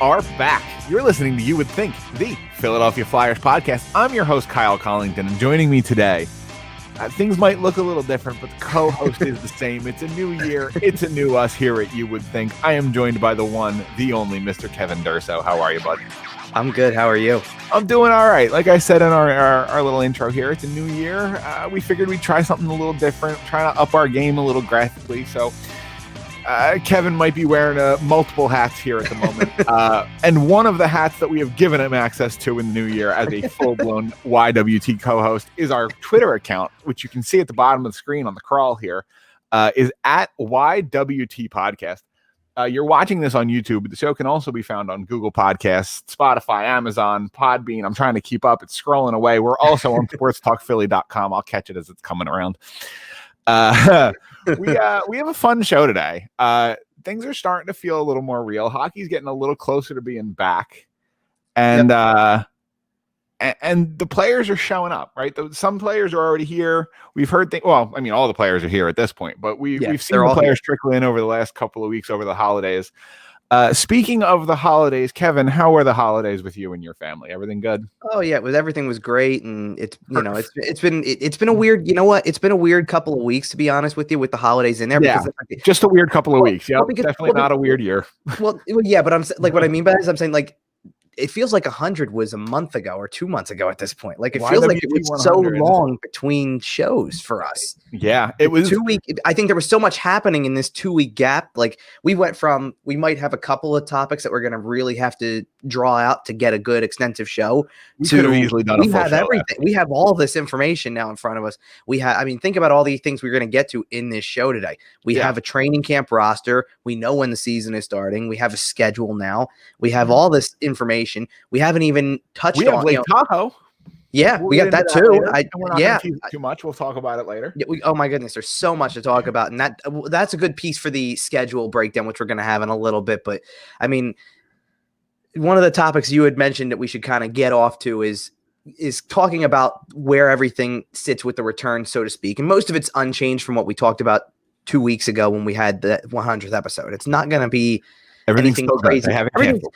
are back. You're listening to You Would Think, the Philadelphia Flyers podcast. I'm your host, Kyle Collington, and joining me today, things might look a little different, but the co-host is the same. It's a new year. It's a new us here at You Would Think. I am joined by the one, the only Mr. Kevin Durso. How are you, bud? I'm good. How are you? I'm doing all right. Like I said in our little intro here, it's a new year. We figured we'd try something a little different, try to up our game a little graphically. So Kevin might be wearing multiple hats here at the moment. And one of the hats that we have given him access to in the new year as a full-blown YWT co-host is our Twitter account, which you can see at the bottom of the screen on the crawl here, is at YWT Podcast. You're watching this on YouTube, but the show can also be found on Google Podcasts, Spotify, Amazon, Podbean. I'm trying to keep up. It's scrolling away. We're also on sportstalkphilly.com. I'll catch it as it's coming around. We have a fun show today. Things are starting to feel a little more real. Hockey's getting a little closer to being back. And and the players are showing up, right? Some players are already here. We've heard things. Well, I mean, all the players are here at this point, but we've seen the players trickle in over the last couple of weeks over the holidays. Speaking of the holidays, Kevin, how were the holidays with you and your family? Everything good? Oh yeah, everything was great, and it's been a weird. You know what? It's been a weird couple of weeks, to be honest with you, with the holidays in there. Yeah, because just a weird couple of weeks. Yeah, definitely not a weird year. Well, yeah, but I'm like, what I mean by this, I'm saying like, it feels like 100 was a month ago or 2 months ago at this point. Like it feels like it was so long between shows for us. Yeah, it was 2 week. I think there was so much happening in this 2 week gap. Like we went from, we might have a couple of topics that we're going to really have to draw out to get a good extensive show. We could have easily done a full show. We have everything. We have all this information now in front of us. I mean, think about all these things we're going to get to in this show today. We have a training camp roster. We know when the season is starting. We have a schedule now. We have all this information. We haven't even touched on Lake Tahoe. Yeah, we got that too. We're not going to tease it too much. We'll talk about it later. Yeah, oh my goodness, there's so much to talk about, and that's a good piece for the schedule breakdown, which we're going to have in a little bit. But I mean, one of the topics you had mentioned that we should kind of get off to is talking about where everything sits with the return, so to speak, and most of it's unchanged from what we talked about 2 weeks ago when we had the 100th episode. It's not going to be everything's still crazy. They haven't canceled.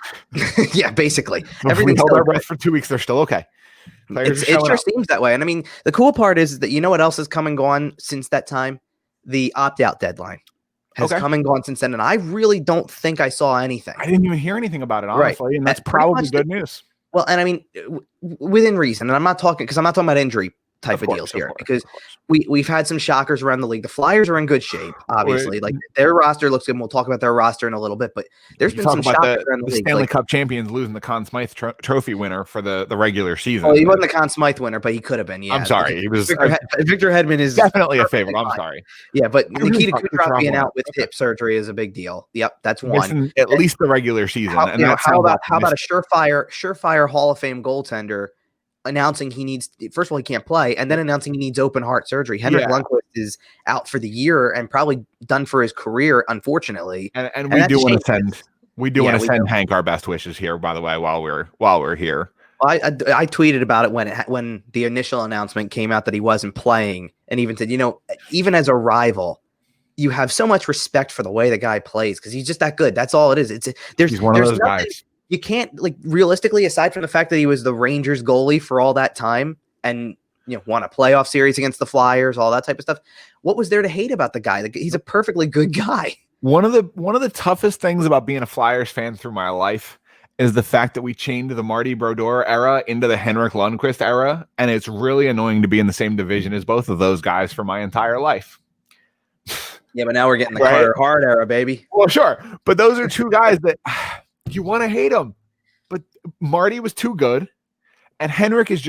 Yeah, basically. Everything held our breath for 2 weeks. They're still okay. It sure seems that way. And I mean, the cool part is that you know what else has come and gone since that time? The opt-out deadline has come and gone since then. And I really don't think I saw anything. I didn't even hear anything about it, honestly. Right. And that's probably good news. Well, and I mean, within reason. And I'm not talking about injury type of deals here, because we've had some shockers around the league. The Flyers are in good shape, obviously. Like their roster looks good. And we'll talk about their roster in a little bit, but there's been some shockers around the league. Stanley Cup champions losing the Conn Smythe trophy winner for the regular season. Well, he wasn't the Conn Smythe winner, but he could have been. Yeah, I'm sorry. He was Victor Hedman is definitely a favorite. I'm sorry. Yeah, but Nikita Kucherov being out with hip surgery is a big deal. Yep, that's one. At least the regular season. How about a surefire Hall of Fame goaltender announcing he needs, first of all, he can't play, and then announcing he needs open heart surgery. Henrik Lundqvist is out for the year and probably done for his career, unfortunately. And we do want to send Hank our best wishes here, by the way, while we're here. I tweeted about it when the initial announcement came out that he wasn't playing, and even said, even as a rival, you have so much respect for the way the guy plays because he's just that good. That's all it is. He's one of those guys. You can't, like, realistically, aside from the fact that he was the Rangers goalie for all that time and won a playoff series against the Flyers, all that type of stuff, what was there to hate about the guy? Like, he's a perfectly good guy. One of the toughest things about being a Flyers fan through my life is the fact that we chained the Marty Brodeur era into the Henrik Lundqvist era, and it's really annoying to be in the same division as both of those guys for my entire life. Yeah, but now we're getting the Carter Hart era, baby. Well, sure, but those are two guys that you want to hate them, but Marty was too good, and Henrik is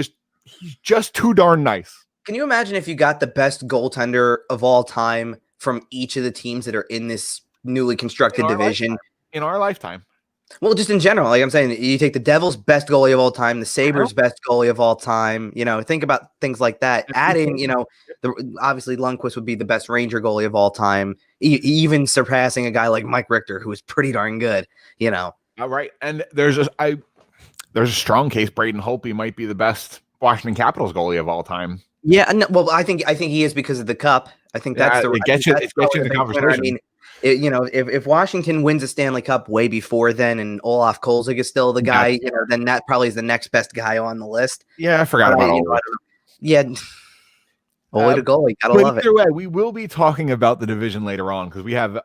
he's just too darn nice. Can you imagine if you got the best goaltender of all time from each of the teams that are in this newly constructed division? In our lifetime. Well, just in general, like I'm saying, you take the Devils' best goalie of all time, the Sabres' best goalie of all time. Think about things like that. Add in, obviously Lundqvist would be the best Ranger goalie of all time, even surpassing a guy like Mike Richter, who is pretty darn good. All right, and there's a strong case Braden Holtby might be the best Washington Capitals goalie of all time. Yeah, no, well, I think he is because of the cup. I think that's it gets you in the conversation. I mean, if Washington wins a Stanley Cup way before then, and Olaf Kolzig is still the guy, then that probably is the next best guy on the list. Yeah, I forgot about Olaf. Yeah. Goalie to goalie, gotta love it. Either way, we will be talking about the division later on because we have a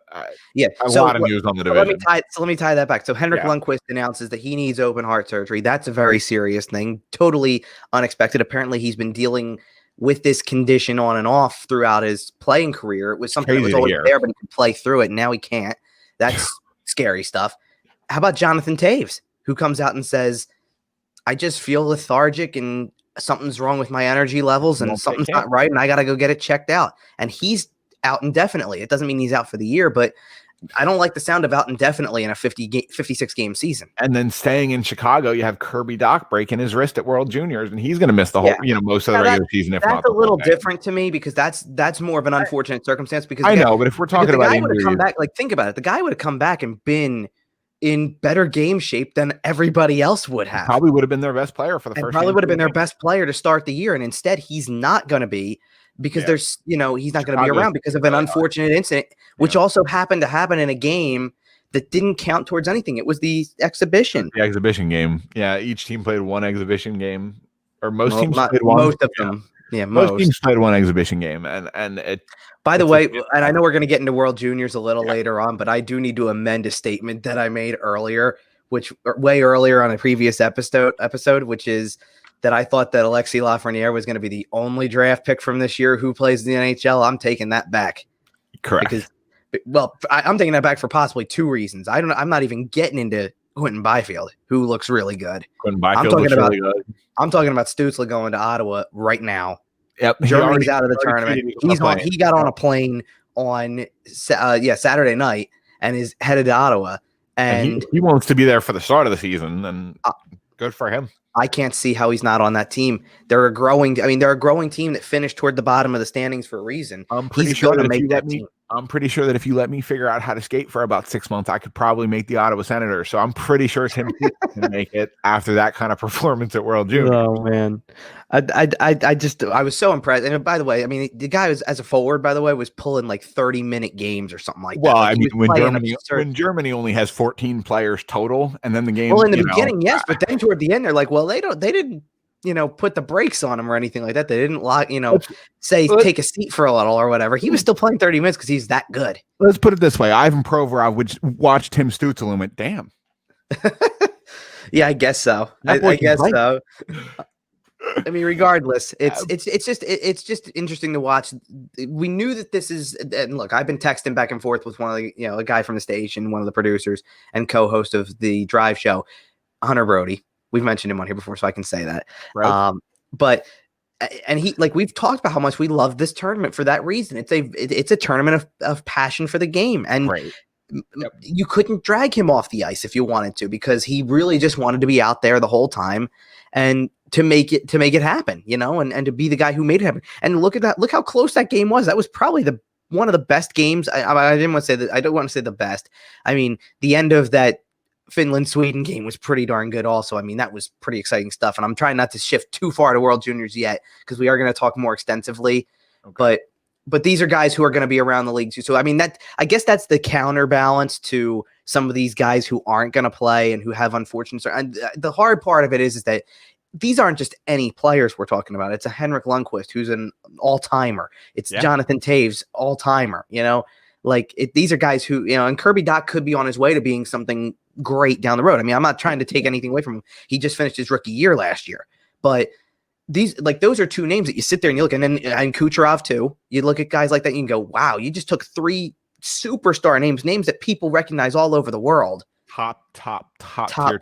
lot of news on the division. Let me tie that back. So Henrik Lundqvist announces that he needs open heart surgery. That's a very serious thing, totally unexpected. Apparently, he's been dealing with this condition on and off throughout his playing career. It was something that was always there, but he could play through it. And now he can't. That's scary stuff. How about Jonathan Toews, who comes out and says, I just feel lethargic and something's wrong with my energy levels and something's not right and I got to go get it checked out. And he's out indefinitely. It doesn't mean he's out for the year, but I don't like the sound of out indefinitely in a 56 game season. And then staying in Chicago, you have Kirby Dach breaking his wrist at World Juniors, and he's going to miss the whole, most of the regular season. If that's a little different to me because that's more of an unfortunate circumstance. Because I know, but if we're talking about the guy would have come back, think about it, the guy would have come back and been in better game shape than everybody else would have. Probably would have been their best player for the first. Probably would have been their best player to start the year, and instead he's not going to be because there's he's not going to be around because of an unfortunate incident, which also happened to happen in a game that didn't count towards anything. It was the exhibition. The exhibition game. Yeah, each team played one exhibition game, or most teams played one. Most of them. Yeah, most teams played one exhibition game, and it. By the way, and I know we're going to get into World Juniors a little later on, but I do need to amend a statement that I made earlier, way earlier on a previous episode, which is that I thought that Alexis Lafreniere was going to be the only draft pick from this year who plays in the NHL. I'm taking that back. Correct. I'm taking that back for possibly two reasons. I'm not even getting into Quentin Byfield, who looks really good. Quentin Byfield looks really good. I'm talking about Stützle going to Ottawa right now. Yep, Germany's out of the tournament. He got on a plane on Saturday night and is headed to Ottawa. And he wants to be there for the start of the season, and good for him. I can't see how he's not on that team. They're a growing team that finished toward the bottom of the standings for a reason. I'm pretty sure that if you let me figure out how to skate for about 6 months, I could probably make the Ottawa Senators. So I'm pretty sure Tim can make it after that kind of performance at World Juniors. Oh man, I was so impressed. And by the way, I mean the guy was as a forward, by the way, was pulling like 30-minute games or something like that. Well, I mean when Germany only has 14 players total, and then the game. Well, in the beginning, yes, but then toward the end, they're like, well, they didn't. Put the brakes on him or anything like that. They didn't take a seat for a little or whatever. He was still playing 30 minutes because he's that good. Let's put it this way. Ivan Provorov watched Tim Stützle and went, damn. Yeah, I guess so. I guess so. I mean, regardless, it's just interesting to watch. We knew that this is, and look, I've been texting back and forth with one of the, a guy from the station, one of the producers and co-host of the Drive show, Hunter Brody. We've mentioned him on here before, so I can say that. Right. We've talked about how much we love this tournament for that reason. It's a tournament of passion for the game, and you couldn't drag him off the ice if you wanted to, because he really just wanted to be out there the whole time and to make it happen, and to be the guy who made it happen. And look at that! Look how close that game was. That was probably one of the best games. I didn't want to say that. I don't want to say the best. I mean, the end of that Finland-Sweden game was pretty darn good also. I mean, that was pretty exciting stuff. And I'm trying not to shift too far to World Juniors yet, because we are going to talk more extensively. Okay. But these are guys who are going to be around the league too. So, I mean, I guess that's the counterbalance to some of these guys who aren't going to play and who have unfortunate. And the hard part of it is that these aren't just any players we're talking about. It's a Henrik Lundqvist, who's an all-timer. It's Jonathan Toews, all-timer, these are guys who, and Kirby Dach could be on his way to being something great down the road. I mean, I'm not trying to take anything away from him. He just finished his rookie year last year, but those are two names that you sit there and you look, and Kucherov too. You look at guys like that and you can go, wow, you just took three superstar names that people recognize all over the world. Top.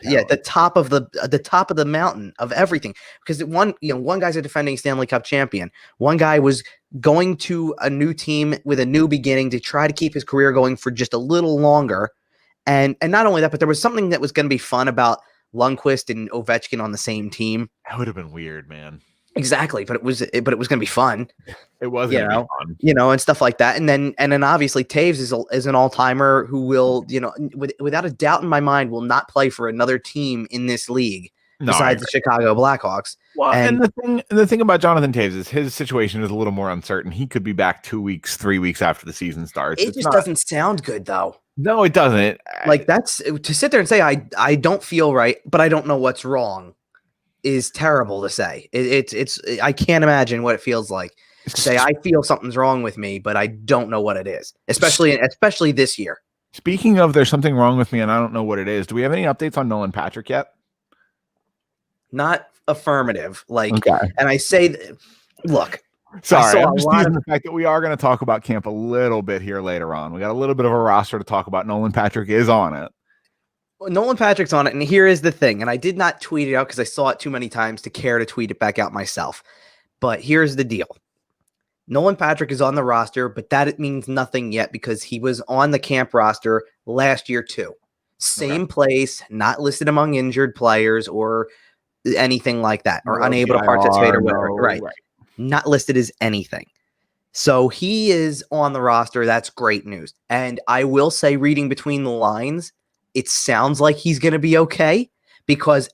Yeah, the top of the mountain of everything. Because one guy's a defending Stanley Cup champion. One guy was going to a new team with a new beginning to try to keep his career going for just a little longer. And not only that, but there was something that was going to be fun about Lundqvist and Ovechkin on the same team. That would have been weird, man. Exactly, but it was going to be fun. It was going to be fun, and stuff like that. And then obviously Toews is an all-timer who will, without a doubt in my mind, will not play for another team in this league No, besides the Chicago Blackhawks. Well, and the thing about Jonathan Toews is his situation is a little more uncertain. He could be back 2 weeks, 3 weeks after the season starts. It just doesn't sound good, though. No, it doesn't. Like, that's to sit there and say I don't feel right, but I don't know what's wrong is terrible to say. It's I can't imagine what it feels like to say I feel something's wrong with me, but I don't know what it is, especially this year. Speaking of there's something wrong with me and I don't know what it is, do we have any updates on Nolan Patrick yet? Not affirmative. Like, okay. And I say, look, sorry, I'm just teasing the fact that we are going to talk about camp a little bit here later on. We got a little bit of a roster to talk about. Nolan Patrick is on it. Nolan Patrick's on it, and here is the thing, and I did not tweet it out because I saw it too many times to care to tweet it back out myself. But here's the deal. Nolan Patrick is on the roster, but that means nothing yet because he was on the camp roster last year too. Same place, not listed among injured players or anything like that, or unable to participate or whatever. Right. Not listed as anything. So he is on the roster. That's great news. And I will say, reading between the lines, it sounds like he's going to be okay because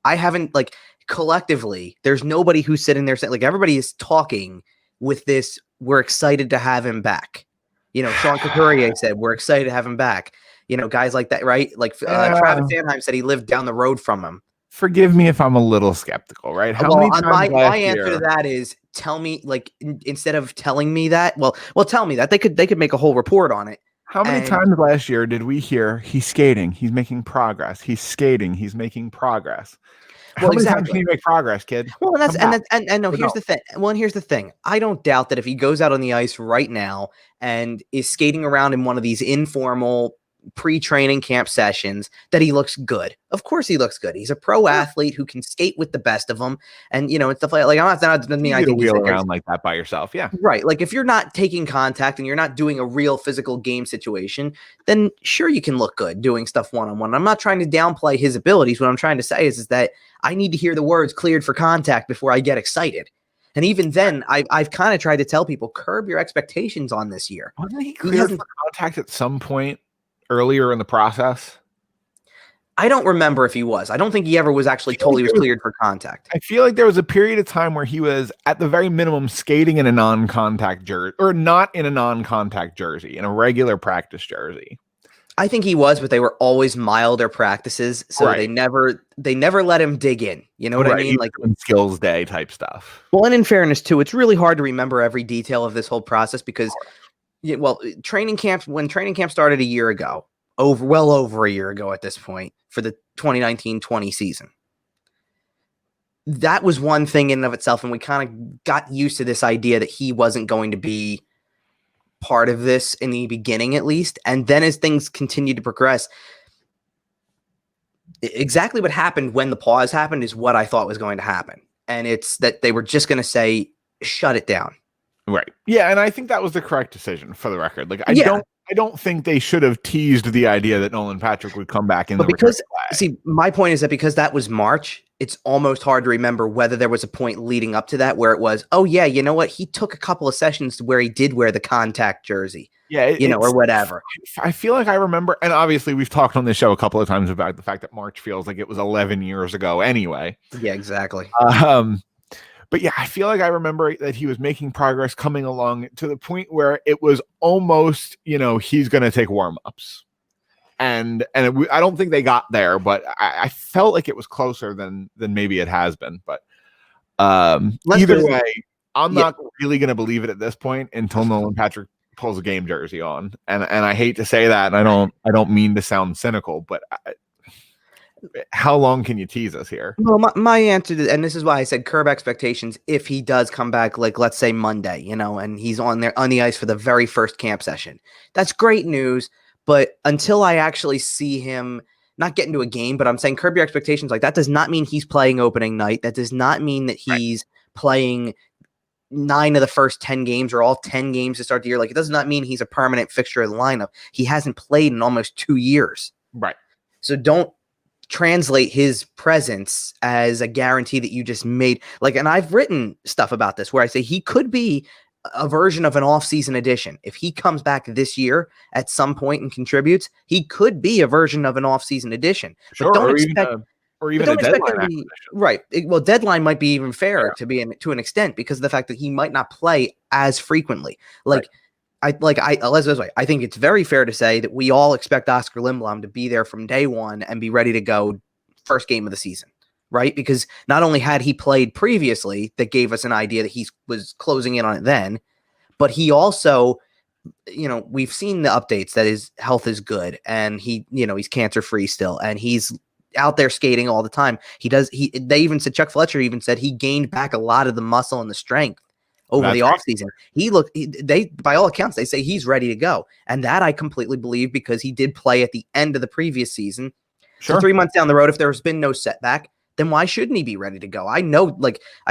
I haven't, like, collectively, there's nobody who's sitting there saying, like, everybody is talking with this, we're excited to have him back. You know, Sean Couturier said, we're excited to have him back. You know, guys like that, right? Like Travis Sanheim said he lived down the road from him. Forgive me if I'm a little skeptical, right? How many times my answer to that is tell me, like, instead of telling me that, well, tell me that. They could make a whole report on it. How many times last year did we hear he's skating, he's making progress, he's skating, he's making progress? How many times can you make progress, kid? Well, and no, here's the thing. Well, and here's the thing. I don't doubt that if he goes out on the ice right now and is skating around in one of these informal pre-training camp sessions that he looks good. Of course he looks good. He's a pro athlete who can skate with the best of them, and you know, and stuff like I'm not doesn't mean I can wheel around like that by yourself. Yeah, right. Like if you're not taking contact and you're not doing a real physical game situation, then sure you can look good doing stuff one-on-one. I'm not trying to downplay his abilities. What I'm trying to say is that I need to hear the words cleared for contact before I get excited. And even then, I've kind of tried to tell people curb your expectations on this year. Wasn't he cleared for contact at some point earlier in the process? I don't remember if he was. I don't think he ever was actually told he was cleared for contact. I feel like there was a period of time where he was at the very minimum skating in a non-contact jersey, or not in a non-contact jersey, in a regular practice jersey. I think he was, but they were always milder practices, so they never let him dig in. You know what I mean? Like skills day type stuff. Well, and in fairness too, it's really hard to remember every detail of this whole process because when training camp started a year ago, well over a year ago at this point for the 2019-20 season. That was one thing in and of itself, and we kind of got used to this idea that he wasn't going to be part of this in the beginning, at least. And then as things continued to progress, exactly what happened when the pause happened is what I thought was going to happen. And it's that they were just going to say, shut it down. Right. Yeah, and I think that was the correct decision for the record. Like I don't think they should have teased the idea that Nolan Patrick would come back in the because see, my point is that because that was March, it's almost hard to remember whether there was a point leading up to that where it was, oh yeah, you know what? He took a couple of sessions where he did wear the contact jersey. Yeah, or whatever. I feel like I remember, and obviously we've talked on this show a couple of times about the fact that March feels like it was 11 years ago anyway. Yeah, exactly. But yeah, I feel like I remember that he was making progress coming along to the point where it was almost, he's going to take warm-ups. And I don't think they got there, but I felt like it was closer than maybe it has been. But either way, I'm not really going to believe it at this point until Nolan Patrick pulls a game jersey on. And I hate to say that, and I don't mean to sound cynical, but how long can you tease us here? Well, my answer to, and this is why I said curb expectations, if he does come back, like let's say Monday, and he's on the ice for the very first camp session. That's great news, but until I actually see him not get into a game, but I'm saying curb your expectations, like that does not mean he's playing opening night. That does not mean that he's playing 9 of the first 10 games or all 10 games to start the year. Like it does not mean he's a permanent fixture of the lineup. He hasn't played in almost 2 years. Right. So don't translate his presence as a guarantee that you just made. Like, and I've written stuff about this where I say he could be a version of an off-season addition. If he comes back this year at some point and contributes, he could be a version of an off-season addition. Sure, But don't or expect even or But even a don't expect him deadline to be acquisition. right. Well, deadline might be even fairer to an extent because of the fact that he might not play as frequently. Like let's this way. I think it's very fair to say that we all expect Oscar Lindblom to be there from day one and be ready to go first game of the season, right? Because not only had he played previously, that gave us an idea that he was closing in on it then, but he also, we've seen the updates that his health is good and he's cancer free still and he's out there skating all the time. They even said Chuck Fletcher even said he gained back a lot of the muscle and the strength over the offseason. By all accounts, they say he's ready to go. And that I completely believe because he did play at the end of the previous season. Sure. So 3 months down the road, if there's been no setback, then why shouldn't he be ready to go? I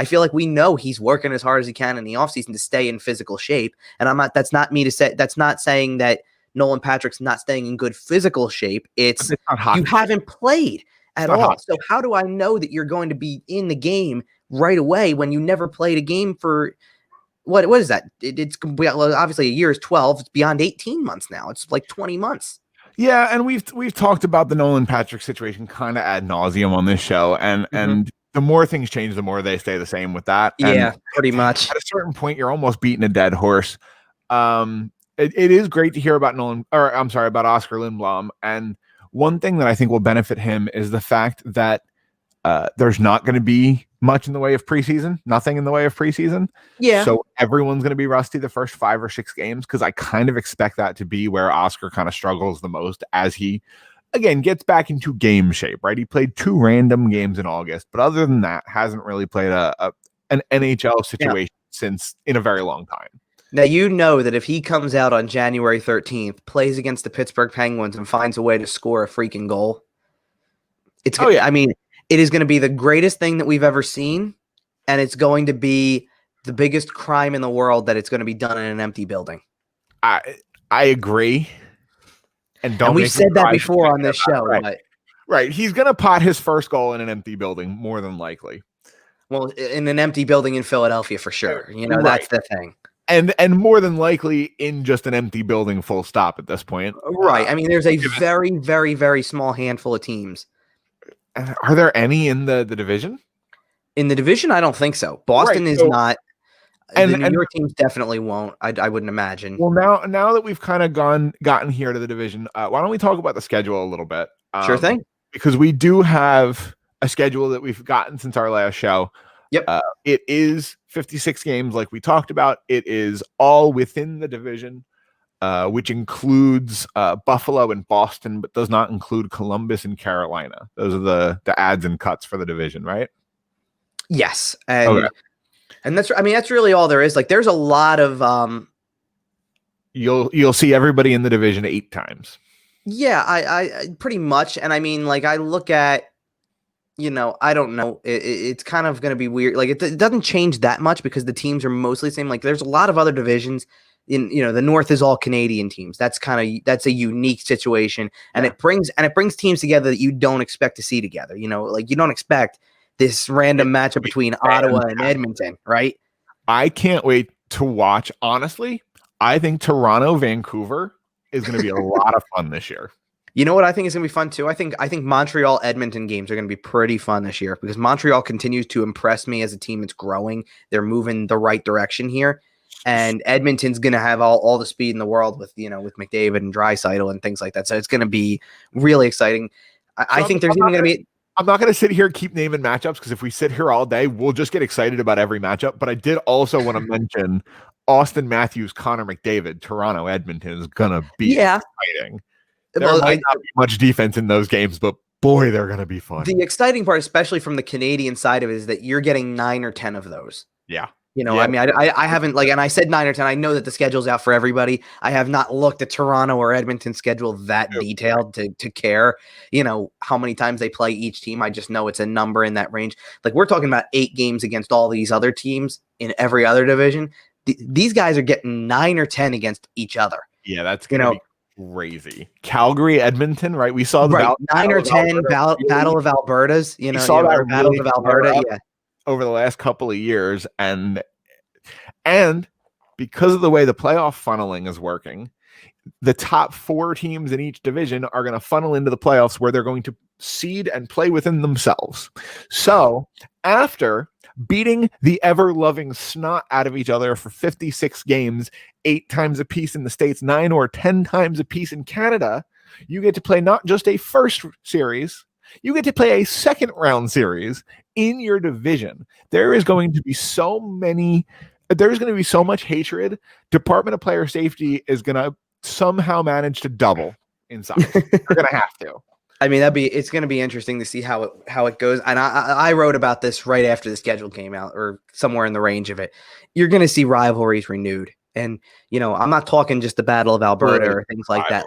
feel like we know he's working as hard as he can in the offseason to stay in physical shape. And that's not saying that Nolan Patrick's not staying in good physical shape. It's you haven't played at all. So how do I know that you're going to be in the game right away when you never played a game for what is that? It's obviously a year is 12. It's beyond 18 months now. It's like 20 months. Yeah, and we've talked about the Nolan Patrick situation kind of ad nauseum on this show, and the more things change, the more they stay the same with that. Yeah, pretty much. At a certain point, you're almost beating a dead horse. It is great to hear about about Oscar Lindblom, and one thing that I think will benefit him is the fact that there's not going to be much in the way of preseason, nothing in the way of preseason. Yeah. So everyone's going to be rusty the first 5 or 6 games because I kind of expect that to be where Oscar kind of struggles the most as he, again, gets back into game shape, right? He played 2 random games in August, but other than that, hasn't really played an NHL situation since in a very long time. Now, that if he comes out on January 13th, plays against the Pittsburgh Penguins and finds a way to score a freaking goal, it is going to be the greatest thing that we've ever seen, and it's going to be the biggest crime in the world that it's going to be done in an empty building. I agree. And we've said that before on this show. Right. He's going to pot his first goal in an empty building, more than likely. Well, in an empty building in Philadelphia, for sure. That's the thing. And more than likely in just an empty building, full stop at this point. Right. There's a very, very, very small handful of teams. Are there any in the division? In the division, I don't think so. Boston is not. And the New York teams definitely won't. I wouldn't imagine. Well, now that we've kind of gotten here to the division, why don't we talk about the schedule a little bit? Sure thing. Because we do have a schedule that we've gotten since our last show. Yep. It is 56 games, like we talked about. It is all within the division. Which includes Buffalo and Boston, but does not include Columbus and Carolina. Those are the adds and cuts for the division, right? Yes, and that's really all there is. Like, there's a lot of you'll see everybody in the division 8 times. Yeah, I pretty much, and I look at, I don't know, it's kind of going to be weird. Like, it doesn't change that much because the teams are mostly the same. Like, there's a lot of other divisions. In the North is all Canadian teams. That's a unique situation, and it brings teams together that you don't expect to see together. You don't expect this random matchup between Ottawa and Edmonton, right? I can't wait to watch. Honestly, I think Toronto, Vancouver is going to be a lot of fun this year. You know what I think is going to be fun too? I think Montreal Edmonton games are going to be pretty fun this year because Montreal continues to impress me as a team that's growing. They're moving the right direction here. And Edmonton's going to have all the speed in the world with McDavid and Draisaitl and things like that. So it's going to be really exciting. I think there's even going to be. I'm not going to sit here and keep naming matchups because if we sit here all day, we'll just get excited about every matchup. But I did also want to mention Austin Matthews, Connor McDavid, Toronto, Edmonton is going to be exciting. There might not be much defense in those games, but boy, they're going to be fun. The exciting part, especially from the Canadian side of it, is that you're getting 9 or 10 of those. Yeah. I haven't and I said 9 or 10. I know that the schedule's out for everybody. I have not looked at Toronto or Edmonton schedule that detailed to care, how many times they play each team. I just know it's a number in that range. Like, we're talking about 8 games against all these other teams in every other division. These guys are getting 9 or 10 against each other. Yeah, that's going to be crazy. Calgary, Edmonton, right? We saw the 9 or 10 Battle of Albertas, Battle of Alberta, over the last couple of years, and because of the way the playoff funneling is working, the top 4 teams in each division are going to funnel into the playoffs where they're going to seed and play within themselves. So after beating the ever-loving snot out of each other for 56 games, 8 times apiece in the States, 9 or 10 times apiece in Canada, you get to play not just a first series, you get to play a second round series in your division. There's going to be so much hatred. Department of Player Safety is going to somehow manage to double in size. They're going to have to. I mean, it's going to be interesting to see how it goes. And I wrote about this right after the schedule came out, or somewhere in the range of it. You're going to see rivalries renewed. And, I'm not talking just the Battle of Alberta or things like that.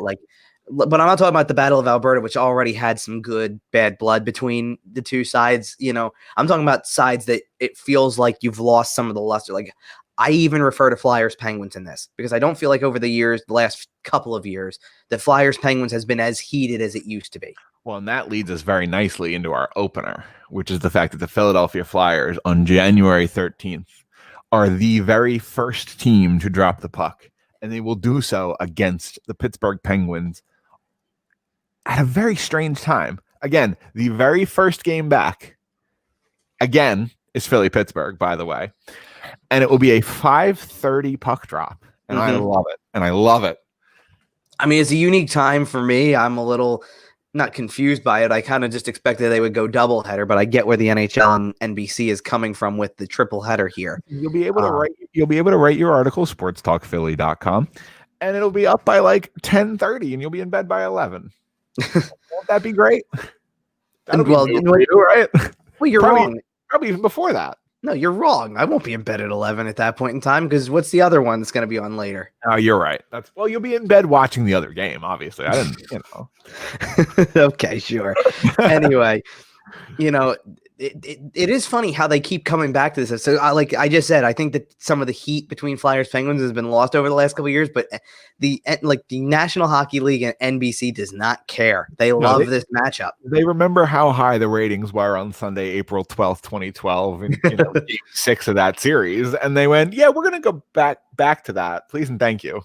But I'm not talking about the Battle of Alberta, which already had some good, bad blood between the two sides. I'm talking about sides that it feels like you've lost some of the luster. Like, I even refer to Flyers Penguins in this because I don't feel like over the last couple of years, the Flyers Penguins has been as heated as it used to be. Well, and that leads us very nicely into our opener, which is the fact that the Philadelphia Flyers on January 13th are the very first team to drop the puck, and they will do so against the Pittsburgh Penguins at a very strange time. Again, the very first game back, again, is Philly-Pittsburgh, by the way. And it will be a 5:30 puck drop. And I love it. And I love it. I mean, it's a unique time for me. I'm a little not confused by it. I kind of just expected they would go doubleheader, but I get where the NHL and NBC is coming from with the triple header here. You'll be able to write your article, sportstalkphilly.com, and it'll be up by like 10:30 and you'll be in bed by 11. Won't that be great? Well, right? Well, you're wrong. Probably even before that. No, you're wrong. I won't be in bed at 11 at that point in time because what's the other one that's going to be on later? Oh, you're right. You'll be in bed watching the other game, obviously. I didn't, Okay, sure. Anyway, it is funny how they keep coming back to this. So, like I just said, I think that some of the heat between Flyers Penguins has been lost over the last couple of years, but the National Hockey League and NBC does not care. They love this matchup. They remember how high the ratings were on Sunday, April 12th, 2012, and game 6 of that series, and they went, "Yeah, we're going to go back to that, please and thank you."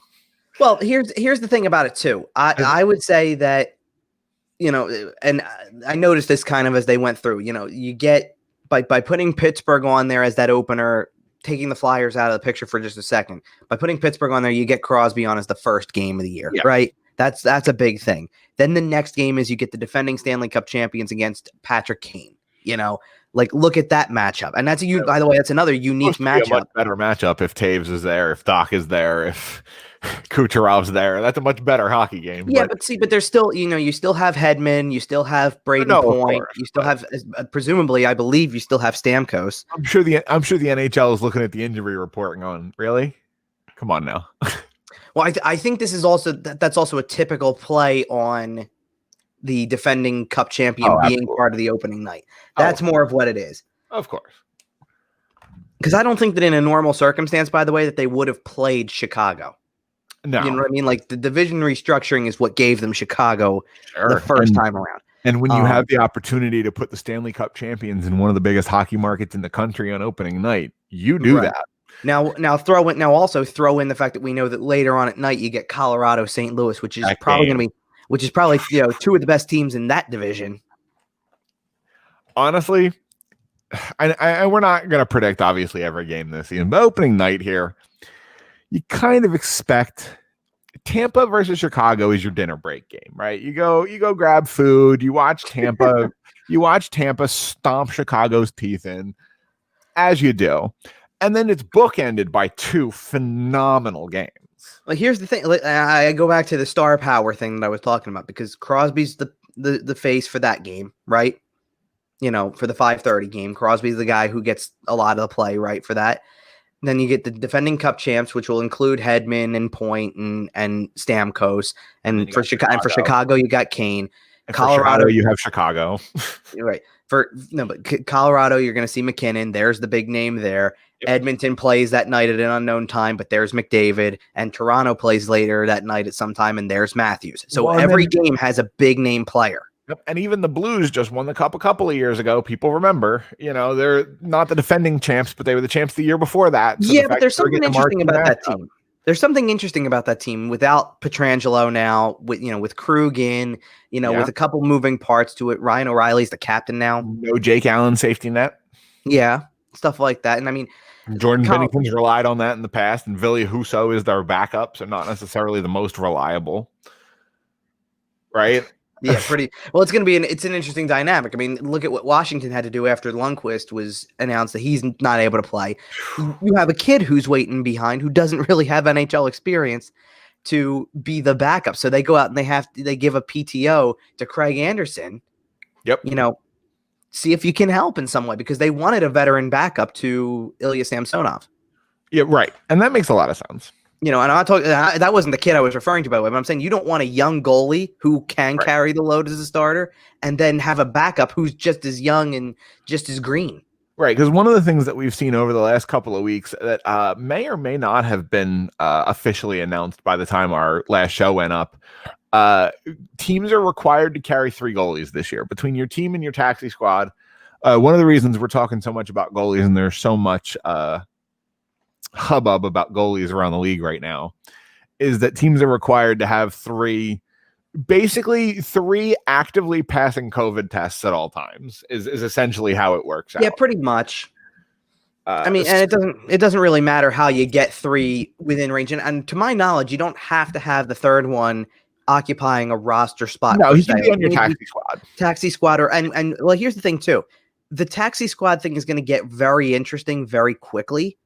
Well, here's the thing about it too. I would say that. And I noticed this kind of as they went through, you get by putting Pittsburgh on there as that opener, taking the Flyers out of the picture for just a second, by putting Pittsburgh on there, you get Crosby on as the first game of the year, right? That's a big thing. Then the next game is you get the defending Stanley Cup champions against Patrick Kane, look at that matchup. And that's by the way, that's another unique matchup. A much better matchup if Taves is there, if Doc is there, if Kucherov's there. That's a much better hockey game. Yeah, but there's still, you still have Hedman, you still have Braden Point, you still have, presumably, I believe you still have Stamkos. I'm sure the NHL is looking at the injury report and going, really? Come on now. Well, I think this is also that's also a typical play on the defending Cup champion being part of the opening night. That's more of what it is. Of course. Because I don't think that in a normal circumstance, by the way, that they would have played Chicago. No. You know what I mean? Like the division restructuring is what gave them Chicago the first time around. And when you have the opportunity to put the Stanley Cup champions in one of the biggest hockey markets in the country on opening night, you do that. Now throw in the fact that we know that later on at night you get Colorado, St. Louis, which is probably two of the best teams in that division. Honestly, we're not going to predict obviously every game this season, but opening night here, you kind of expect Tampa versus Chicago is your dinner break game, right? You go grab food, you watch Tampa, stomp Chicago's teeth in, as you do. And then it's bookended by 2 phenomenal games. Well, here's the thing. I go back to the star power thing that I was talking about because Crosby's the face for that game, right? For the 5:30 game, Crosby's the guy who gets a lot of the play, right, for that. Then you get the defending Cup champs, which will include Hedman and Point and Stamkos. And for Chicago, you got Kane. And Colorado, you have Chicago. Right. But Colorado, you're going to see McKinnon. There's the big name there. Yep. Edmonton plays that night at an unknown time, but there's McDavid. And Toronto plays later that night at some time, and there's Matthews. So every game has a big name player. Yep. And even the Blues just won the Cup a couple of years ago. People remember, they're not the defending champs, but they were the champs the year before that. So but there's something interesting about that team. There's something interesting about that team without Pietrangelo now, with Krug in, with a couple moving parts to it. Ryan O'Reilly's the captain now. No Jake Allen safety net. Yeah, stuff like that. And I mean, Jordan Binnington's relied on that in the past, and Ville Husso is their backup, so not necessarily the most reliable. Right? Yeah, pretty well. It's an interesting dynamic. I mean, look at what Washington had to do after Lundqvist was announced that he's not able to play. You have a kid who's waiting behind who doesn't really have NHL experience to be the backup. So they go out and they give a PTO to Craig Anderson. Yep. See if you can help in some way, because they wanted a veteran backup to Ilya Samsonov. Yeah, right. And that makes a lot of sense. And I'm not talking, that wasn't the kid I was referring to, by the way, but I'm saying you don't want a young goalie who can carry the load as a starter and then have a backup who's just as young and just as green. Right, because one of the things that we've seen over the last couple of weeks that may or may not have been officially announced by the time our last show went up, teams are required to carry 3 goalies this year between your team and your taxi squad. One of the reasons we're talking so much about goalies, and there's so much hubbub about goalies around the league right now, is that teams are required to have 3 actively passing COVID tests at all times is essentially how it works out. Yeah, pretty much. I mean, and it doesn't really matter how you get 3 within range. And to my knowledge, you don't have to have the third one occupying a roster spot. No, he can be on your taxi squad. Taxi squad, and well, here's the thing too. The taxi squad thing is going to get very interesting very quickly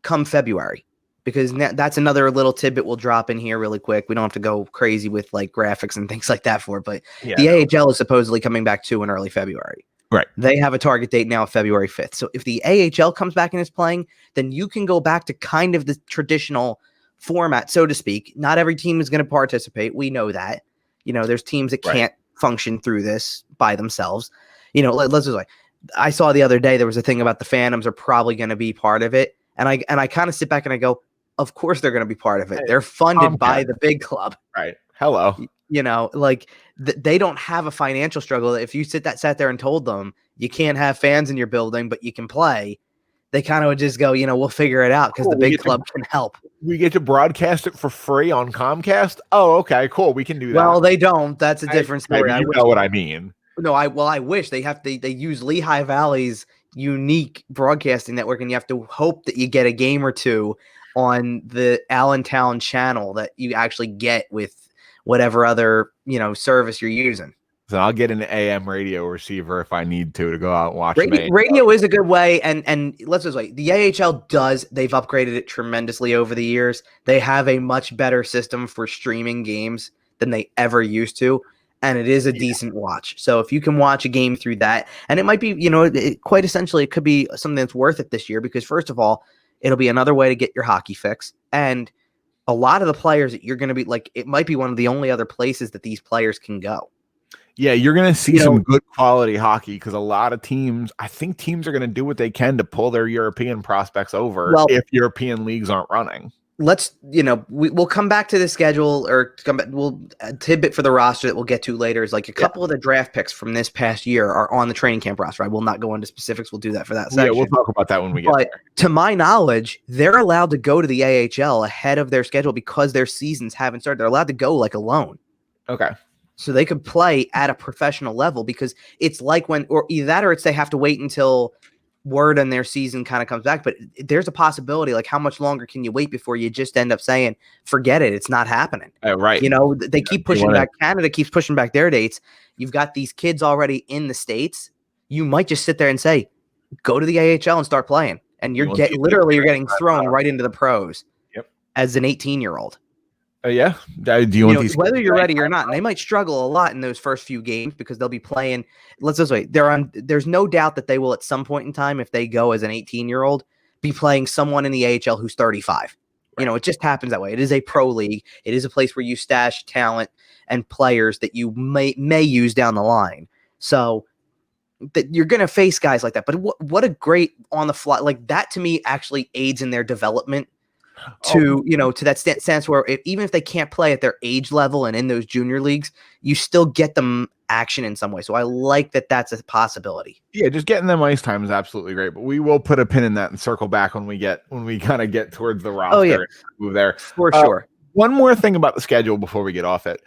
come February, because that's another little tidbit we'll drop in here really quick. We don't have to go crazy with like graphics and things like that for it, but the AHL is supposedly coming back in early February. Right. They have a target date now of February 5th. So if the AHL comes back and is playing, then you can go back to kind of the traditional format, so to speak. Not every team is going to participate. We know that. There's teams that can't function through this by themselves. Let's just I saw the other day there was a thing about the Phantoms are probably going to be part of it. And I kind of sit back and I go, of course they're going to be part of it. They're funded by the big club. Right. Hello. They don't have a financial struggle. If you sat there and told them you can't have fans in your building, but you can play, they kind of would just go, we'll figure it out because the big club can help. We get to broadcast it for free on Comcast. Oh, okay, cool. We can do that. Well, they don't. That's a different story. You know what I mean. No, I wish they use Lehigh Valley's unique broadcasting network, and you have to hope that you get a game or two on the Allentown channel that you actually get with whatever other service you're using. So I'll get an AM radio receiver if I need to go out and watch. Radio is a good way, and let's just wait. The AHL they've upgraded it tremendously over the years. They have a much better system for streaming games than they ever used to. And it is a decent watch. So if you can watch a game through that, and it might be, quite essentially, it could be something that's worth it this year, because first of all, it'll be another way to get your hockey fix. And a lot of the players that you're going to be it might be one of the only other places that these players can go. Yeah, you're going to see some good quality hockey, because a lot of I think teams are going to do what they can to pull their European prospects over if European leagues aren't running. Let's, we'll come back to the schedule, or we'll a tidbit for the roster that we'll get to later is a couple of the draft picks from this past year are on the training camp roster. I will not go into specifics. We'll do that for that section. Yeah, we'll talk about that when we get there. To my knowledge, they're allowed to go to the AHL ahead of their schedule because their seasons haven't started. They're allowed to go alone. Okay. So they could play at a professional level, because it's either that or it's they have to wait until word on their season kind of comes back. But there's a possibility, how much longer can you wait before you just end up saying, forget it, it's not happening. Right. They keep pushing back. Canada keeps pushing back their dates. You've got these kids already in the States. You might just sit there and say, go to the AHL and start playing. And you're getting thrown right into the pros as an 18-year-old. Yeah. Do you want these, whether you're ready or not? And they might struggle a lot in those first few games, because they'll be playing. Let's just wait. There's no doubt that they will at some point in time, if they go as an 18-year-old, be playing someone in the AHL who's 35. Right. It just happens that way. It is a pro league. It is a place where you stash talent and players that you may use down the line. So that you're going to face guys like that. But what a great on the fly, that to me actually aids in their development. To that sense where even if they can't play at their age level and in those junior leagues, you still get them action in some way. So I like that that's a possibility. Yeah, just getting them ice time is absolutely great, but we will put a pin in that and circle back when we kind of get towards the roster. Oh, yeah. And move there. For sure. One more thing about the schedule before we get off it.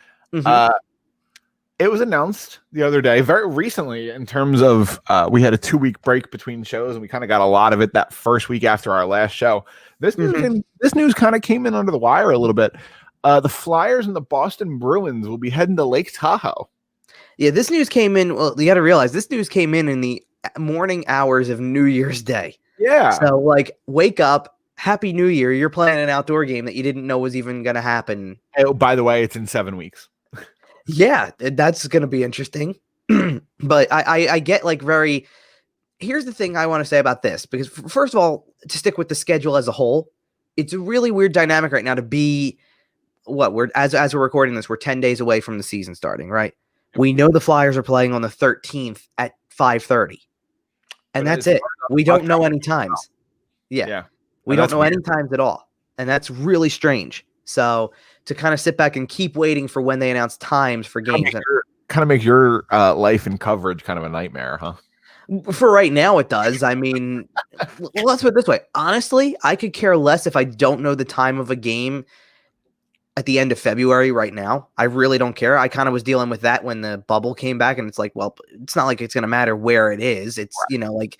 It was announced the other day, very recently, in terms of we had a 2-week break between shows, and we kind of got a lot of it that first week after our last show. This news kind of came in under the wire a little bit. The Flyers and the Boston Bruins will be heading to Lake Tahoe. Yeah, this news came in. Well, you got to realize this news came in the morning hours of New Year's Day. Yeah. So, like, wake up, Happy New Year. You're playing an outdoor game that you didn't know was even going to happen. Oh, by the way, it's in 7 weeks. Yeah, that's going to be interesting. But I get like here's the thing I want to say about this, because first of all, to stick with the schedule as a whole, it's a really weird dynamic right now to be as we're recording this, we're 10 days away from the season starting, right? We know the Flyers are playing on the 13th at 5:30. And that's it. We don't know any times. Yeah. We don't know any times at all. And that's really strange. So to kind of sit back and keep waiting for when they announce times for games. Kind of make your life and coverage kind of a nightmare, huh? For right now, it does. I mean, let's put it this way. Honestly, I could care less if I don't know the time of a game at the end of February right now. I really don't care. I kind of was dealing with that when the bubble came back, and it's like, well, it's not like it's going to matter where it is. It's, like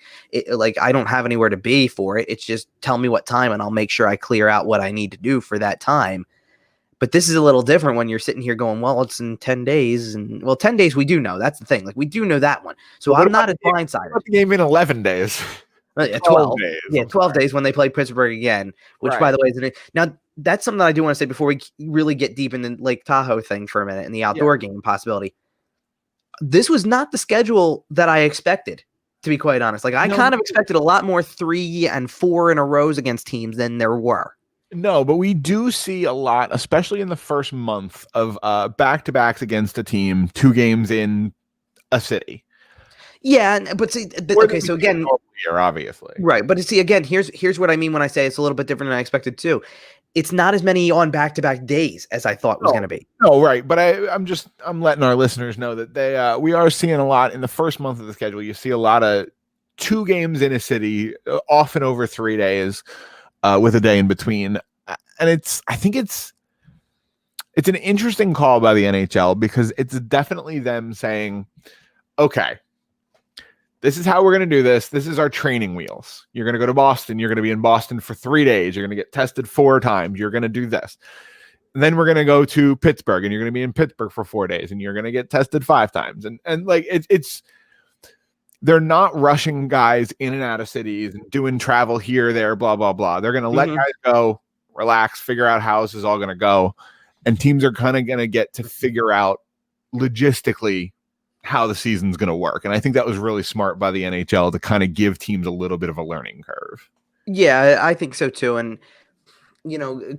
I don't have anywhere to be for it. It's just tell me what time and I'll make sure I clear out what I need to do for that time. But this is a little different when you're sitting here going, well, it's in 10 days. And 10 days we do know. That's the thing. Like, we do know that one. So I'm not as blindsided. What the game in 11 days? 12 days. Yeah, 12 days when they play Pittsburgh again, which, by the way, now that's something that I do want to say before we really get deep in the Lake Tahoe thing for a minute and the outdoor game possibility. This was not the schedule that I expected, to be quite honest. Like, I kind of expected a lot more 3 and 4 in a rows against teams than there were. No, but we do see a lot, especially in the first month, of back-to-backs against a team, 2 games in a city. Yeah, but see, okay, so again, here, obviously, right? But see, again, here's what I mean when I say it's a little bit different than I expected too. It's not as many on back-to-back days as I thought was going to be. No, right. But I'm letting our listeners know that we are seeing a lot in the first month of the schedule. You see a lot of 2 games in a city, often over 3 days. With a day in between. And I think it's an interesting call by the NHL, because it's definitely them saying, okay, this is how we're going to do this. This is our training wheels. You're going to go to Boston. You're going to be in Boston for 3 days. You're going to get tested 4 times. You're going to do this. And then we're going to go to Pittsburgh, and you're going to be in Pittsburgh for 4 days, and you're going to get tested 5 times. And like, it's they're not rushing guys in and out of cities and doing travel here, there, blah, blah, blah. They're going to let guys go, relax, figure out how this is all going to go. And teams are kind of going to get to figure out logistically how the season's going to work. And I think that was really smart by the NHL to kind of give teams a little bit of a learning curve. Yeah, I think so too. And,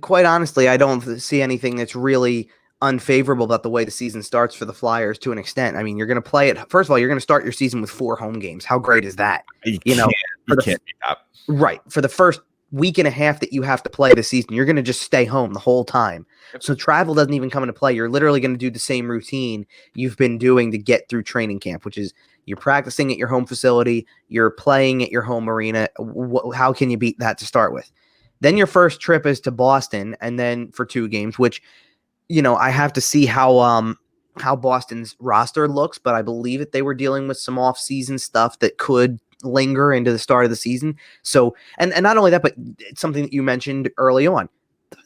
quite honestly, I don't see anything that's really unfavorable about the way the season starts for the Flyers to an extent. I mean, you're going to play it. First of all, you're going to start your season with 4 home games. How great is that? You can't beat that. Right. For the first week and a half that you have to play the season, you're going to just stay home the whole time. So travel doesn't even come into play. You're literally going to do the same routine you've been doing to get through training camp, which is you're practicing at your home facility, you're playing at your home arena. How can you beat that to start with? Then your first trip is to Boston, and then for 2 games, which I have to see how Boston's roster looks, but I believe that they were dealing with some off-season stuff that could linger into the start of the season. So, and not only that, but it's something that you mentioned early on.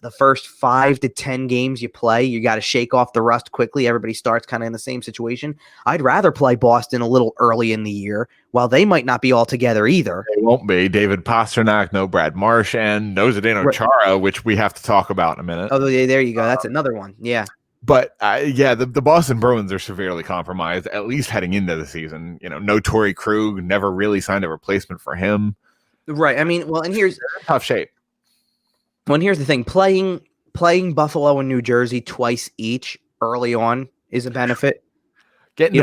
The first 5 to 10 games you play, you got to shake off the rust quickly. Everybody starts kind of in the same situation. I'd rather play Boston a little early in the year, while they might not be all together either. They won't be. David Pastrnak, no Brad Marchand, no Zdeno Chara, which we have to talk about in a minute. Oh, yeah, there you go. That's another one. Yeah. But the Boston Bruins are severely compromised, at least heading into the season. No Torrey Krug, never really signed a replacement for him. Right. I mean, and here's tough shape. Well, and here's the thing: playing Buffalo and New Jersey twice each early on is a benefit. Getting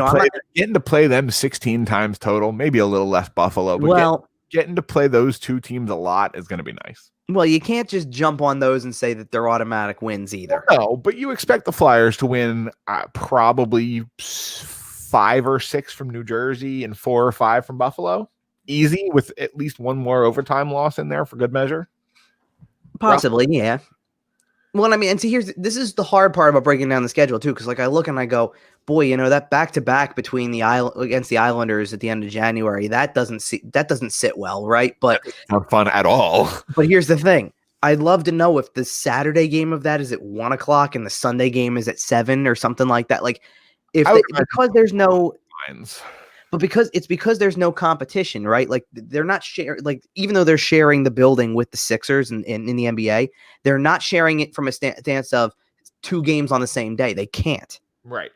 to play them 16 times total, maybe a little less Buffalo, but getting to play those 2 teams a lot is going to be nice. Well, you can't just jump on those and say that they're automatic wins either. No, but you expect the Flyers to win probably 5 or 6 from New Jersey and 4 or 5 from Buffalo. Easy, with at least one more overtime loss in there for good measure. Possibly, yeah. Well, I mean, and see, this is the hard part about breaking down the schedule too, because like I look and I go, boy, that back-to-back between against the Islanders at the end of January, that doesn't sit well, right? But not fun at all. But here's the thing: I'd love to know if the Saturday game of that is at 1:00 and the Sunday game is at 7 or something like that. Like, because there's no lines. But because there's no competition, right? Like they're not sharing, like even though they're sharing the building with the Sixers in the NBA, they're not sharing it from a stance of 2 games on the same day. They can't. Right.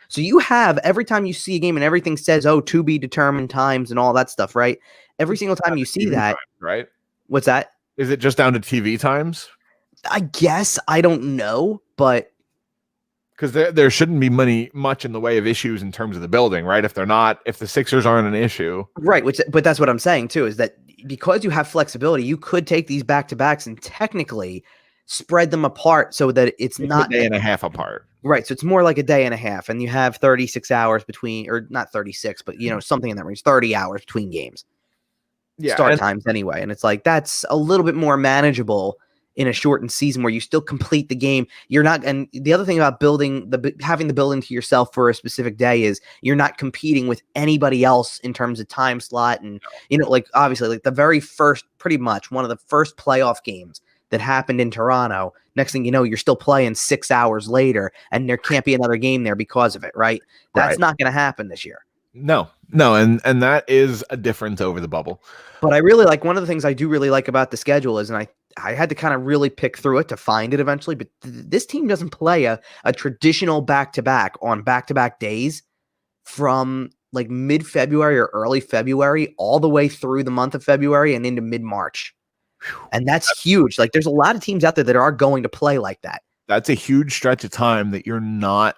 So you have, every time you see a game and everything says, to be determined times and all that stuff, right? Every single time you see that. Times, right. What's that? Is it just down to TV times? I guess. I don't know, but. Because there shouldn't be much in the way of issues in terms of the building, right? If the Sixers aren't an issue. Right, but that's what I'm saying too, is that because you have flexibility, you could take these back-to-backs and technically spread them apart so that it's not a day and a half apart. Right, so it's more like a day and a half, and you have 36 hours between, or not 36, but something in that range, 30 hours between games. Yeah, start times anyway, and it's like that's a little bit more manageable in a shortened season where you still complete the game. You're not, and the other thing about having the building to yourself for a specific day is you're not competing with anybody else in terms of time slot. And, like obviously like the very first, pretty much one of the first playoff games that happened in Toronto, next thing you know, you're still playing 6 hours later and there can't be another game there because of it. Right. That's not going to happen this year. No. And that is a difference over the bubble. But I really like, one of the things I do really like about the schedule is, and I had to kind of really pick through it to find it eventually, but this team doesn't play a traditional back-to-back on back-to-back days from like mid-February or early February all the way through the month of February and into mid-March. And that's huge. Like there's a lot of teams out there that are going to play like that. That's a huge stretch of time that you're not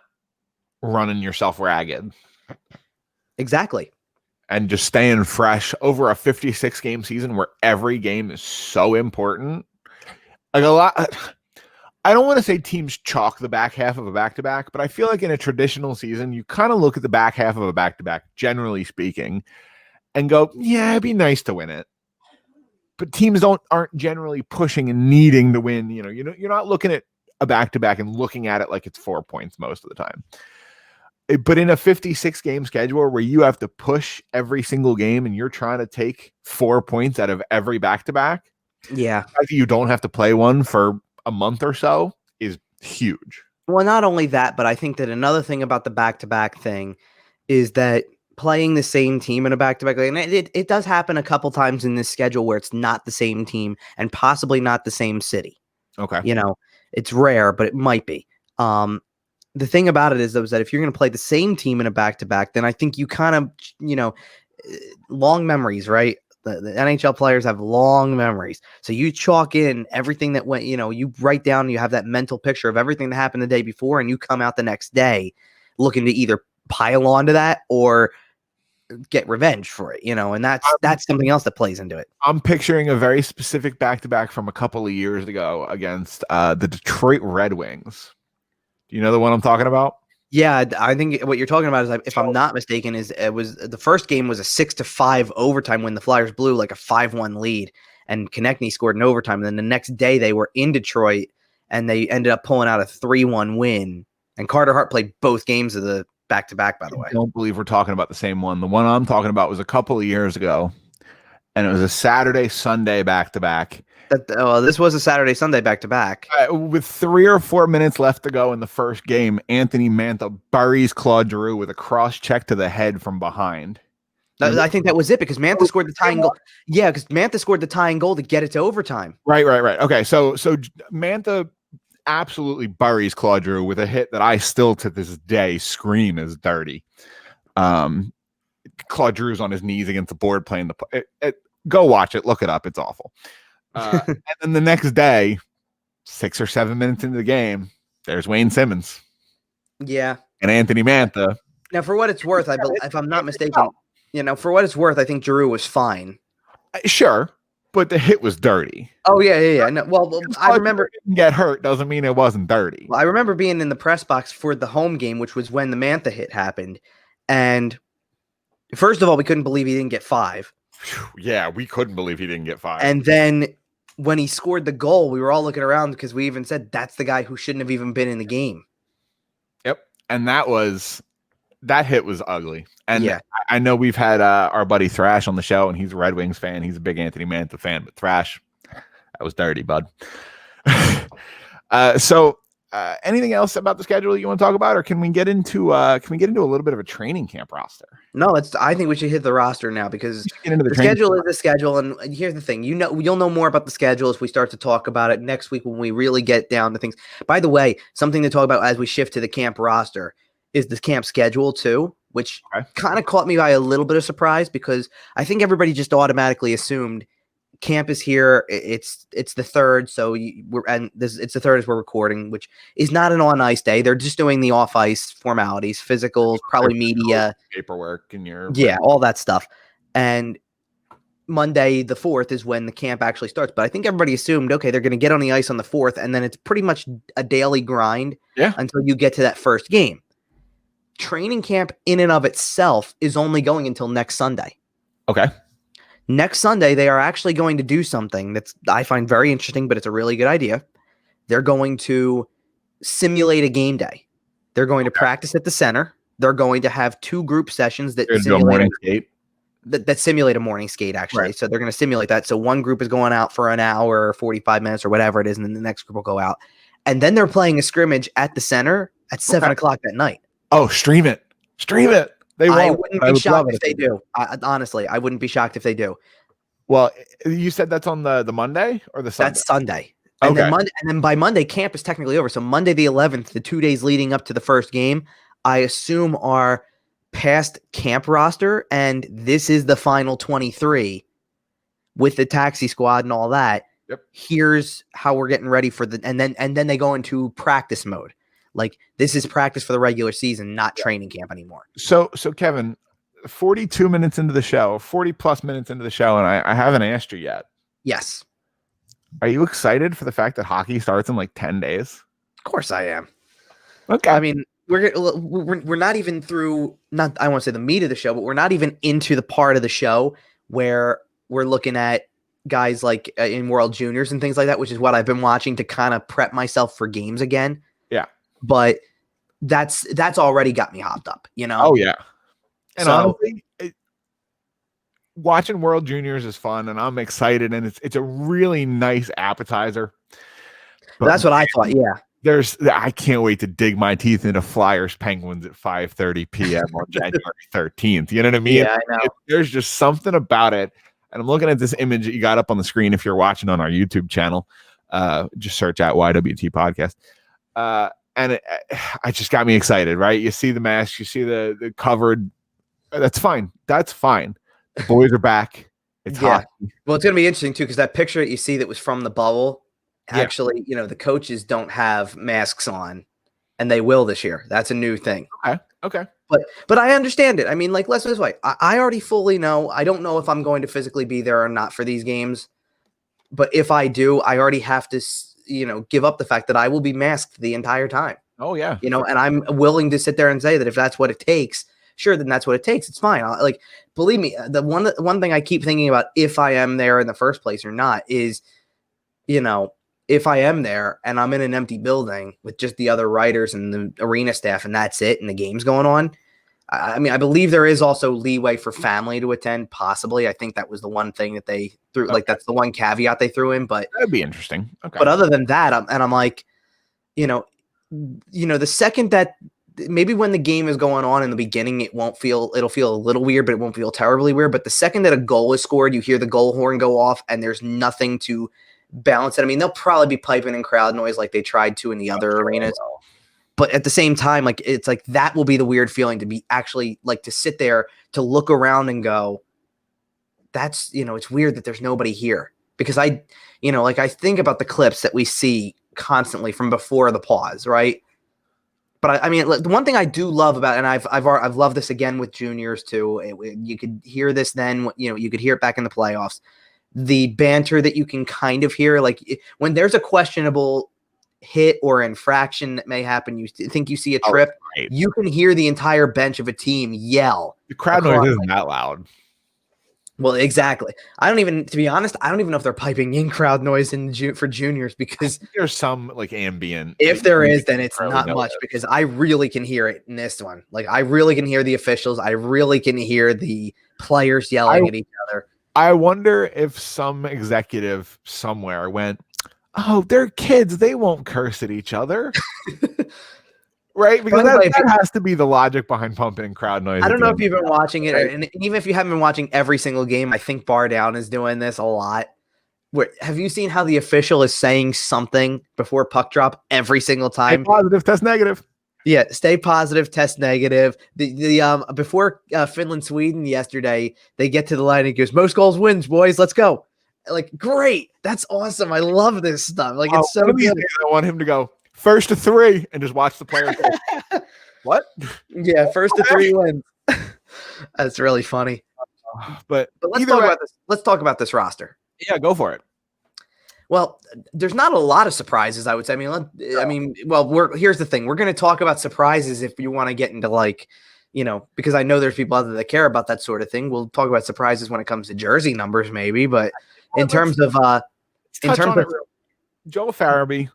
running yourself ragged. Exactly. And just staying fresh over a 56 game season where every game is so important. Like I don't want to say teams chalk the back half of a back-to-back, but I feel like in a traditional season, you kind of look at the back half of a back-to-back, generally speaking, and go, yeah, it'd be nice to win it. But teams aren't generally pushing and needing to win. You're not looking at a back-to-back and looking at it like it's 4 points most of the time. But in a 56 game schedule where you have to push every single game and you're trying to take 4 points out of every back-to-back. Yeah. You don't have to play one for a month or so is huge. Well, not only that, but I think that another thing about the back-to-back thing is that playing the same team in a back-to-back, and it does happen a couple times in this schedule where it's not the same team and possibly not the same city. Okay. It's rare, but it might be. The thing about it is, though, is that if you're going to play the same team in a back-to-back, then I think you kind of, long memories, right? The NHL players have long memories. So you chalk in everything that went, you write down, you have that mental picture of everything that happened the day before, and you come out the next day looking to either pile onto that or get revenge for it, and that's something else that plays into it. I'm picturing a very specific back-to-back from a couple of years ago against the Detroit Red Wings. You know the one I'm talking about? Yeah, I think what you're talking about is, if I'm not mistaken, it was the first game was a 6-5 overtime when the Flyers blew like a 5-1 lead, and Konechny scored in overtime. And then the next day they were in Detroit and they ended up pulling out a 3-1 win. And Carter Hart played both games of the back-to-back, by the way. I don't believe we're talking about the same one. The one I'm talking about was a couple of years ago, and it was a Saturday-Sunday back-to-back. This was a Saturday-Sunday back-to-back. With 3 or 4 minutes left to go in the first game, Anthony Mantha buries Claude Giroux with a cross-check to the head from behind. I think that was it, because Mantha scored the tying goal. Yeah, because Mantha scored the tying goal to get it to overtime. Right. Okay, so Mantha absolutely buries Claude Giroux with a hit that I still to this day scream is dirty. Claude Giroux's on his knees against the board playing go watch it, look it up, it's awful. And then the next day, 6 or 7 minutes into the game, there's Wayne Simmons. Yeah. And Anthony Mantha. Now, for what it's worth, if I'm not mistaken, for what it's worth, I think Giroux was fine. Sure, but the hit was dirty. Oh, yeah. No, well, I remember. Didn't get hurt doesn't mean it wasn't dirty. Well, I remember being in the press box for the home game, which was when the Mantha hit happened. And first of all, we couldn't believe he didn't get 5. Yeah, we couldn't believe he didn't get 5. And then when he scored the goal, we were all looking around because we even said that's the guy who shouldn't have even been in the game. Yep. And that hit was ugly. And yeah. I know we've had our buddy Thrash on the show, and he's a Red Wings fan. He's a big Anthony Mantha fan, but Thrash, that was dirty, bud. So anything else about the schedule you want to talk about, or can we get into a little bit of a training camp roster? No, I think we should hit the roster now because the schedule is the schedule. And here's the thing, you'll know more about the schedule as we start to talk about it next week when we really get down to things. By the way, something to talk about as we shift to the camp roster is the camp schedule too, which kind of caught me by a little bit of surprise because I think everybody just automatically assumed camp is here. It's the 3rd, so it's the 3rd as we're recording, which is not an on ice day. They're just doing the off ice formalities, physicals, probably media, paperwork, and all that stuff. And Monday the 4th is when the camp actually starts. But I think everybody assumed, okay, they're going to get on the ice on the 4th, and then it's pretty much a daily grind until you get to that first game. Training camp in and of itself is only going until next Sunday. Okay. Next Sunday, they are actually going to do something that's I find very interesting, but it's a really good idea. They're going to simulate a game day. They're going to practice at the center. They're going to have 2 group sessions that simulate a morning skate. That simulate a morning skate, actually. Right. So they're going to simulate that. So one group is going out for an hour or 45 minutes or whatever it is, and then the next group will go out. And then they're playing a scrimmage at the center at 7 o'clock that night. Oh, stream it. They won't. I wouldn't be shocked if they do. Honestly, I wouldn't be shocked if they do. Well, you said that's on the Monday or the Sunday? That's Sunday. And then by Monday, camp is technically over. So Monday the 11th, the 2 days leading up to the first game, I assume are past camp roster, and this is the final 23 with the taxi squad and all that. Yep. Here's how we're getting ready for and then they go into practice mode. Like this is practice for the regular season, not training camp anymore. So Kevin, 42 minutes into the show, 40 plus minutes into the show, and I haven't asked you yet. Yes. Are you excited for the fact that hockey starts in like 10 days? Of course I am. Okay. I mean, we're not even through, I want to say the meat of the show, but we're not even into the part of the show where we're looking at guys like in World Juniors and things like that, which is what I've been watching to kind of prep myself for games again. Yeah. But that's already got me hopped up, you know? Oh, yeah. And honestly, watching World Juniors is fun, and I'm excited, and it's a really nice appetizer. But that's what I thought, yeah. I can't wait to dig my teeth into Flyers Penguins at 5:30 p.m. on January 13th. You know what I mean? Yeah, I know. There's just something about it. And I'm looking at this image that you got up on the screen if you're watching on our YouTube channel. Just search out YWT podcast. And it just got me excited, right? You see the mask, you see the covered. That's fine. That's fine. The boys are back. It's hot. Well, it's going to be interesting, too, because that picture that you see that was from the bubble, actually, the coaches don't have masks on, and they will this year. That's a new thing. Okay. But I understand it. I mean, like, let's put it this way. I already fully know. I don't know if I'm going to physically be there or not for these games. But if I do, I already have to, give up the fact that I will be masked the entire time. Oh, yeah. And I'm willing to sit there and say that if that's what it takes, sure, then that's what it takes. It's fine. Believe me, the one thing I keep thinking about if I am there in the first place or not is, if I am there and I'm in an empty building with just the other writers and the arena staff and that's it and the game's going on. I mean, I believe there is also leeway for family to attend, possibly. I think that was the one thing that they threw, that's the one caveat they threw in. But that'd be interesting. Okay. But other than that, I'm like, the second that maybe when the game is going on in the beginning, it'll feel a little weird, but it won't feel terribly weird. But the second that a goal is scored, you hear the goal horn go off and there's nothing to balance it. I mean, they'll probably be piping in crowd noise like they tried to in the other arenas. But at the same time, it's like that will be the weird feeling to be actually to sit there, to look around and go, that's, it's weird that there's nobody here. Because I think about the clips that we see constantly from before the pause, right? But I mean, the one thing I do love about, and I've loved this again with juniors too. You could hear this then, you could hear it back in the playoffs. The banter that you can kind of hear, when there's a questionable hit or infraction that may happen, you think you see a trip, right. you can hear the entire bench of a team yell. The crowd noise isn't that loud. Well, exactly. To be honest, I don't even know if they're piping in crowd noise for juniors, because there's some like ambient. If there is, then it's not much, because I really can hear it in this one. Like, I really can hear the officials. I really can hear the players yelling at each other. I wonder if some executive somewhere went, "Oh, they're kids. They won't curse at each other." Right? Because that has to be the logic behind pumping crowd noise. I don't know if you've been watching it, and even if you haven't been watching every single game, I think Bar Down is doing this a lot. Have you seen how the official is saying something before puck drop every single time? Stay positive, test negative. Yeah, stay positive, test negative. Before Finland Sweden yesterday, they get to the line and he goes, "Most goals wins, boys. Let's go." Like, great, that's awesome. I love this stuff. Like, it's so good. I want him to go first to 3 and just watch the players go, what? Yeah, first to 3 wins. That's really funny. But let's talk about this roster. Yeah, go for it. Well, there's not a lot of surprises, I would say. Here's the thing. We're going to talk about surprises if you want to get into, like, because I know there's people out there that care about that sort of thing. We'll talk about surprises when it comes to jersey numbers, maybe. But in terms of Joel Farabee,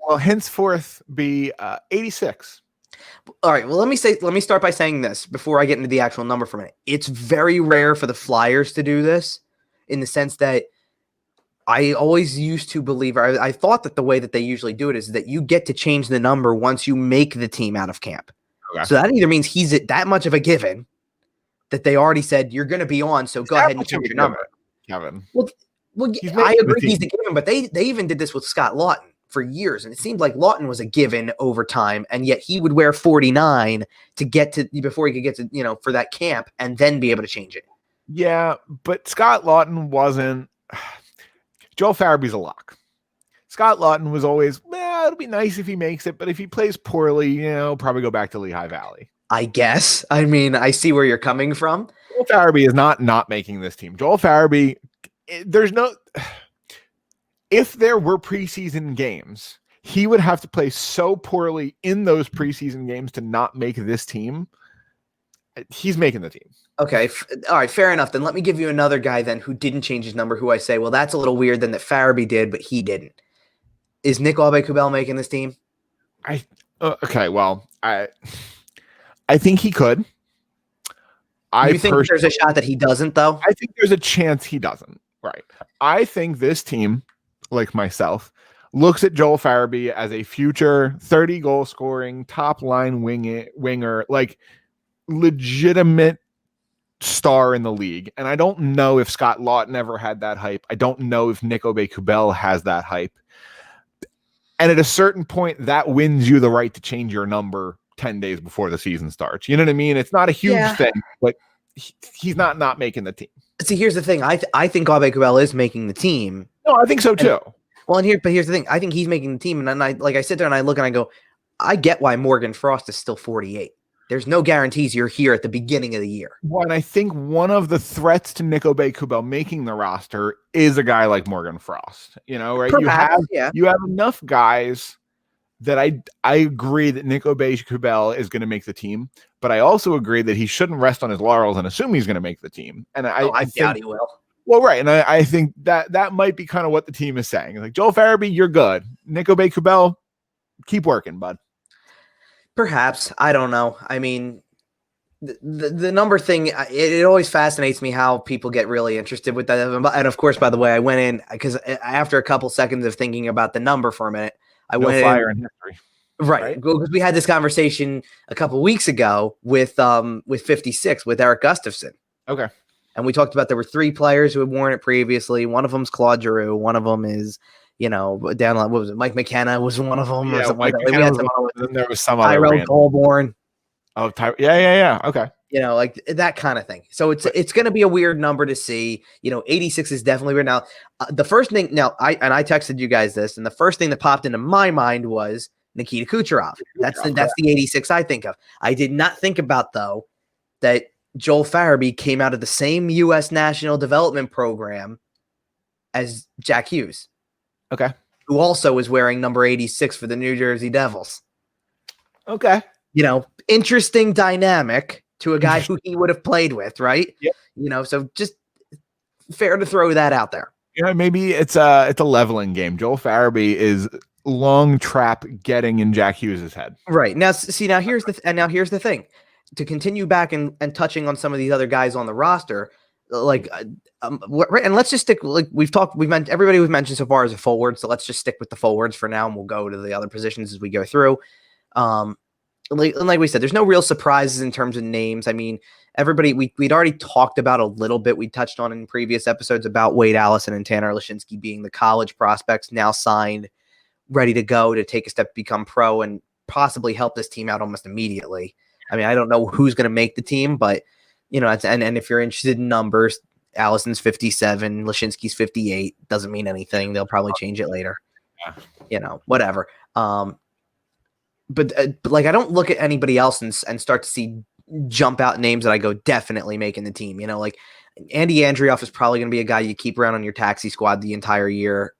will henceforth be 86. All right. Well, let me start by saying this before I get into the actual number for a minute. It's very rare for the Flyers to do this, in the sense that I always used to believe, or I thought that the way that they usually do it is that you get to change the number once you make the team out of camp. Okay. So that either means he's that much of a given that they already said you're going to be on, so go ahead and change your number. Kevin. Well, I agree he's a given, but they even did this with Scott Lawton for years, and it seemed like Lawton was a given over time, and yet he would wear 49 to get to before he could get to for that camp, and then be able to change it. Yeah, but Scott Lawton wasn't. Joel Farabee's a lock. Scott Lawton was always, it'll be nice if he makes it, but if he plays poorly, probably go back to Lehigh Valley. I guess. I mean, I see where you're coming from. Joel Farabee is not making this team. Joel Farabee, if there were preseason games, he would have to play so poorly in those preseason games to not make this team. He's making the team. Okay. All right. Fair enough. Then let me give you another guy then who didn't change his number, who I say, well, that's a little weird then that Farabee did, but he didn't. Is Nick Aube-Kubel making this team? Okay. Well, I think he could. You think there's a shot that he doesn't, though? I think there's a chance he doesn't. Right. I think this team, like myself, looks at Joel Farabee as a future 30 goal scoring top line winger, like legitimate star in the league. And I don't know if Scott Lawton ever had that hype. I don't know if Nick Aube-Kubel has that hype. And at a certain point, that wins you the right to change your number 10 days before the season starts. You know what I mean? It's not a huge thing, but he's not making the team. See, here's the thing. I think Aube-Kubel is making the team. No, I think so too. But here's the thing. I think he's making the team. And then I sit there and I look and I go, I get why Morgan Frost is still 48. There's no guarantees you're here at the beginning of the year. Well, and I think one of the threats to Nick Aube-Kubel making the roster is a guy like Morgan Frost. Right? Perhaps, you have enough guys that I agree that Nick Aube-Kubel is going to make the team, but I also agree that he shouldn't rest on his laurels and assume he's going to make the team. And I doubt he will. Well, right, and I think that might be kind of what the team is saying. Like, Joel Farabee, you're good. Nick Aube-Kubel, keep working, bud. Perhaps. I don't know. I mean, the number thing, it always fascinates me how people get really interested with that. And of course, by the way, I went in because after a couple seconds of thinking about the number for a minute, I went flyer in history. Right. Because we had this conversation a couple weeks ago with 56 with Eric Gustafson. Okay. And we talked about there were 3 players who had worn it previously. One of them's Claude Giroux. One of them is down. What was it? Mike McKenna was one of them. Yeah, Mike McKenna then there was some Tyrell other Colborn. Oh, yeah. Okay. Like that kind of thing. So it's going to be a weird number to see. 86 is definitely weird. Now, the first thing. Now, I texted you guys this, and the first thing that popped into my mind was Nikita Kucherov. That's the 86 I think of. I did not think about though that Joel Farabee came out of the same U.S. National Development Program as Jack Hughes. Okay. who also is wearing number 86 for the New Jersey Devils. Okay. Interesting dynamic to a guy who he would have played with, right? Yep. So just fair to throw that out there. Maybe it's a leveling game. Joel Farabee is long trap getting in Jack Hughes's head. Right. Now here's the thing. To continue back and touching on some of these other guys on the roster, and let's just stick, everybody we've mentioned so far is a forward, so let's just stick with the forwards for now, and we'll go to the other positions as we go through. Like we said, there's no real surprises in terms of names. I mean, everybody we'd already talked about a little bit. We touched on in previous episodes about Wade Allison and Tanner Lashinsky being the college prospects now signed, ready to go to take a step to become pro and possibly help this team out almost immediately. I mean, I don't know who's going to make the team, but and if you're interested in numbers, Allison's 57, Lashinsky's 58. Doesn't mean anything. They'll probably change it later. Whatever. But I don't look at anybody else and start to see jump out names that I go definitely making the team. Like Andy Andrioff is probably going to be a guy you keep around on your taxi squad the entire year.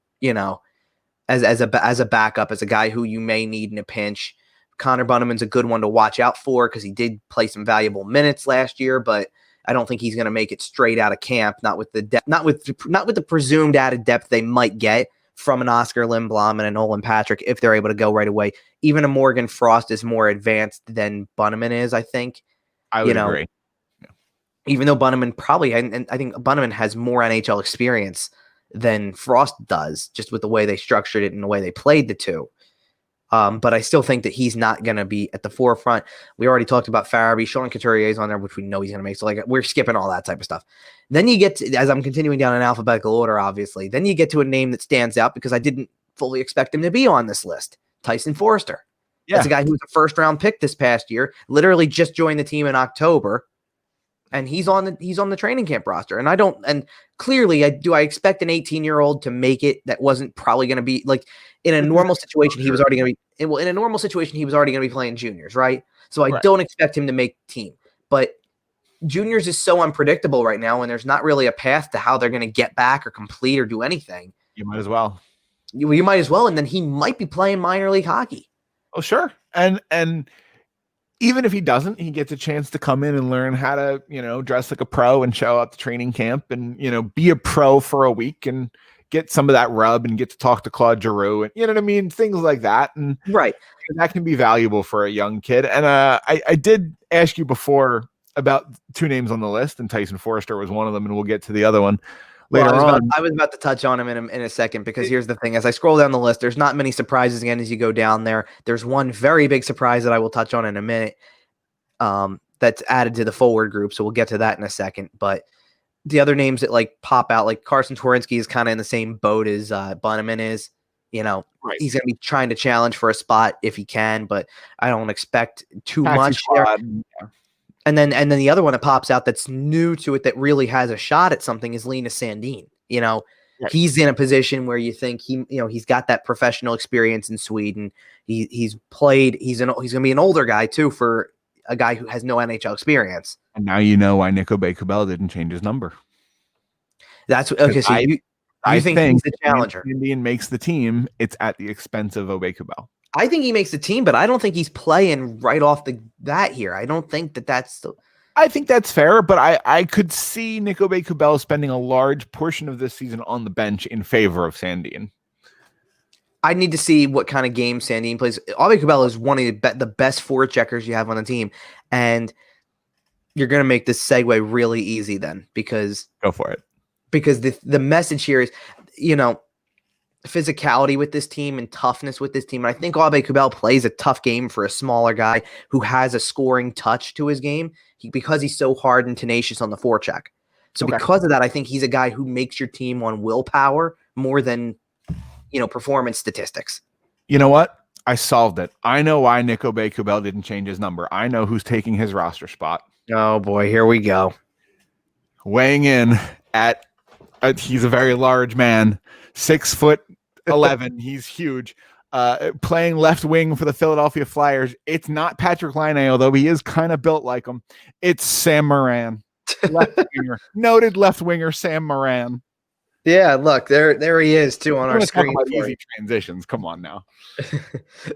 As a backup, as a guy who you may need in a pinch. Connor Bunneman's a good one to watch out for because he did play some valuable minutes last year, but I don't think he's going to make it straight out of camp. Not with the depth, not with the presumed added depth they might get from an Oscar Lindblom and a Nolan Patrick if they're able to go right away. Even a Morgan Frost is more advanced than Bunneman is, I think. I would agree. Yeah. Even though Bunneman probably, and I think Bunneman has more NHL experience than Frost does, just with the way they structured it and the way they played the two. But I still think that he's not going to be at the forefront. We already talked about Farabee. Sean Couturier is on there, which we know he's going to make. So we're skipping all that type of stuff. Then you get to, as I'm continuing down in alphabetical order, obviously, then you get to a name that stands out because I didn't fully expect him to be on this list. Tyson Forrester. Yeah. That's a guy who was a first-round pick this past year, literally just joined the team in October. And he's on the training camp roster. And clearly I expect an 18-year-old to make it that wasn't probably going to be like in a normal situation. He was already going to be, in a normal situation, he was already going to be playing juniors. Right. So I don't expect him to make the team, but juniors is so unpredictable right now. And there's not really a path to how they're going to get back or complete or do anything. You might as well. You might as well. And then he might be playing minor league hockey. Oh, sure. And even if he doesn't, he gets a chance to come in and learn how to, dress like a pro and show up to training camp and, be a pro for a week and get some of that rub and get to talk to Claude Giroux and, you know what I mean? Things like that. And that can be valuable for a young kid. And I did ask you before about two names on the list, and Tyson Forrester was one of them, and we'll get to the other one later on. I was about to touch on him in a second, because here's the thing. As I scroll down the list, there's not many surprises again as you go down there. There's one very big surprise that I will touch on in a minute that's added to the forward group, so we'll get to that in a second. But the other names that pop out, like Carson Swarinsky is kind of in the same boat as Bunneman is. He's going to be trying to challenge for a spot if he can, but I don't expect too much there. And then the other one that pops out that's new to it that really has a shot at something is Lena Sandeen. He's in a position where you think he's got that professional experience in Sweden. He's played. He's going to be an older guy too for a guy who has no NHL experience. And now you know why Nico Kubel didn't change his number. That's okay. So I think he's the challenger. Sandeen makes the team. It's at the expense of Kubel. I think he makes the team, but I don't think he's playing right off that here. I don't think that's I think that's fair, but I could see Nico Kubel spending a large portion of this season on the bench in favor of Sandeen. I need to see what kind of game Sandeen plays. Kubel is one of the best forward checkers you have on the team, and you're going to make this segue really easy then, because go for it. Because the message here is, physicality with this team and toughness with this team. And I think Kubel plays a tough game for a smaller guy who has a scoring touch to his game because he's so hard and tenacious on the forecheck. So because of that, I think he's a guy who makes your team on willpower more than, performance statistics. You know what? I solved it. I know why Nico Kubel didn't change his number. I know who's taking his roster spot. Oh boy, here we go. Weighing in at he's a very large man, 6'11". He's huge. Playing left wing for the Philadelphia Flyers. It's not Patrick Laine, although he is kind of built like him. It's Sam Moran, left winger, noted left winger Sam Moran. Yeah, look, there he is too on We're our gonna talk screen. about easy transitions. Come on now.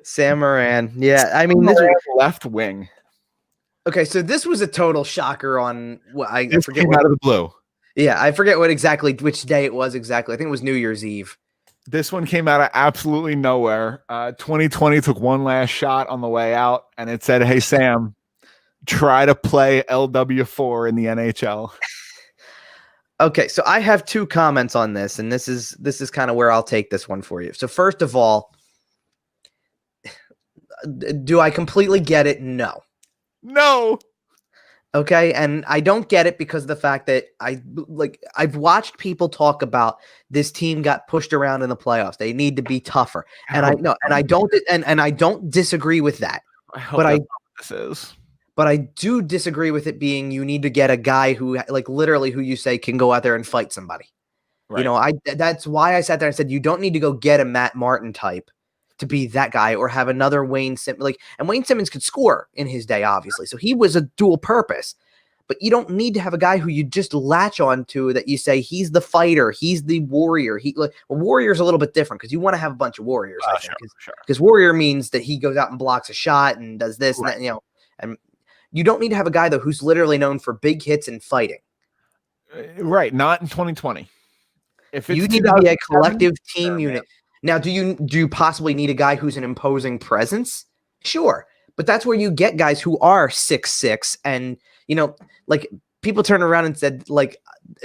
Sam Moran. Yeah, I mean, Moran, left wing. okay, so this was a total shocker on what I This forget came what. out of the blue. Yeah, I forget which day it was exactly. I think it was New Year's Eve. This one came out of absolutely nowhere. 2020 took one last shot on the way out, and it said, "Hey Sam, try to play LW4 in the NHL." Okay, so I have two comments on this, and this is kind of where I'll take this one for you. So first of all, do I completely get it? No. No. Okay, and I don't get it because of the fact that I've watched people talk about this team got pushed around in the playoffs. They need to be tougher, and I don't disagree with that. But I this is. But I do disagree with it being you need to get a guy who literally who you say can go out there and fight somebody. Right. You know, that's why I sat there and said you don't need to go get a Matt Martin type to be that guy or have another Wayne Simmons. And Wayne Simmons could score in his day, obviously. So he was a dual purpose. But you don't need to have a guy who you just latch on to that you say he's the fighter, he's the warrior. Warrior's a little bit different because you want to have a bunch of warriors, I think. Because warrior means that he goes out and blocks a shot and does this and that, and you don't need to have a guy, though, who's literally known for big hits and fighting. Right. Not in 2020. If you need to be a collective team unit. Now, do you possibly need a guy who's an imposing presence? Sure. But that's where you get guys who are 6'6", and, people turn around and said,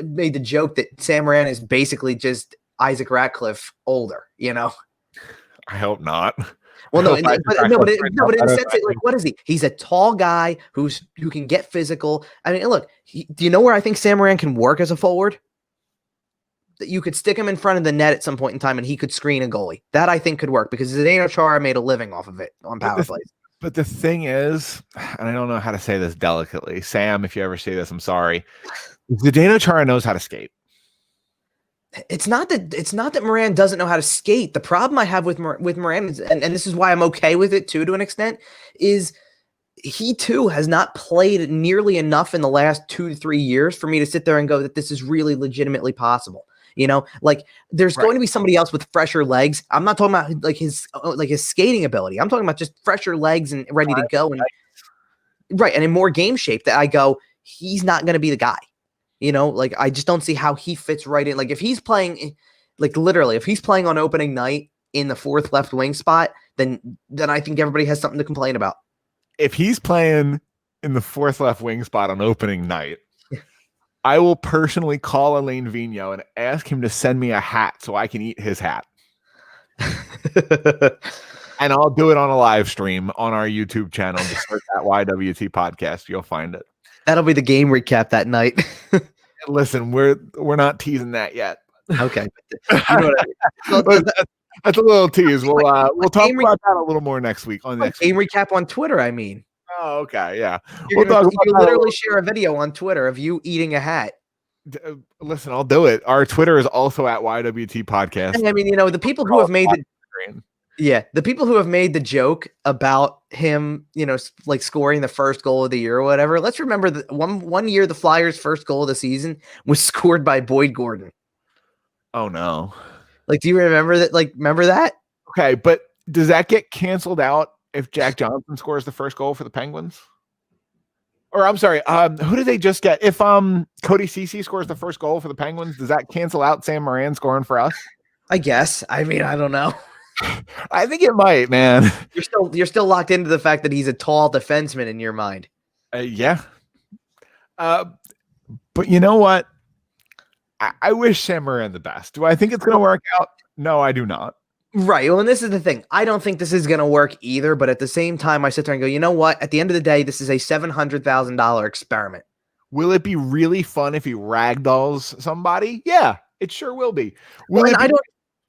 made the joke that Sam Moran is basically just Isaac Ratcliffe older, I hope not. Well, no, but in a sense, what is he? He's a tall guy who can get physical. I mean, look, do you know where I think Sam Moran can work as a forward? That you could stick him in front of the net at some point in time, and he could screen a goalie. That I think could work because Zdeno Chara made a living off of it on power plays. But the thing is, and I don't know how to say this delicately, Sam, if you ever say this, I'm sorry. Zdeno Chara knows how to skate. It's not that Moran doesn't know how to skate. The problem I have with Moran is, and this is why I'm okay with it too, to an extent, is he too has not played nearly enough in the last 2 to 3 years for me to sit there and go that this is really legitimately possible. There's going to be somebody else with fresher legs. I'm not talking about his skating ability. I'm talking about just fresher legs and ready to go and in more game shape that I go, he's not going to be the guy. I just don't see how he fits right in. If he's playing, if he's playing on opening night in the fourth left wing spot, then I think everybody has something to complain about. If he's playing in the fourth left wing spot on opening night, I will personally call Alain Vigneault and ask him to send me a hat so I can eat his hat. And I'll do it on a live stream on our YouTube channel. Just search that YWT podcast. You'll find it. That'll be the game recap that night. Listen, we're not teasing that yet. Okay. You know what I mean? That's a little tease. We'll talk about that a little more next week. Game recap on Twitter, I mean. Oh, okay, yeah. You literally share a video on Twitter of you eating a hat. Listen, I'll do it. Our Twitter is also at YWT Podcast. I mean, the people who have made the people who have made the joke about him, scoring the first goal of the year or whatever. Let's remember that one year the Flyers' first goal of the season was scored by Boyd Gordon. Oh no! Do you remember that? Remember that? Okay, but does that get canceled out if Jack Johnson scores the first goal for the Penguins? Or I'm sorry, who did they just get? If Cody Ceci scores the first goal for the Penguins, does that cancel out Sam Moran scoring for us? I guess. I mean, I don't know. I think it might, man. You're still locked into the fact that he's a tall defenseman in your mind. Yeah. But you know what? I wish Sam Moran the best. Do I think it's going to work out? No, I do not. Right. Well, and this is the thing. I don't think this is going to work either. But at the same time, I sit there and go, you know what? At the end of the day, this is a $700,000 experiment. Will it be really fun if he ragdolls somebody? Yeah, it sure will be.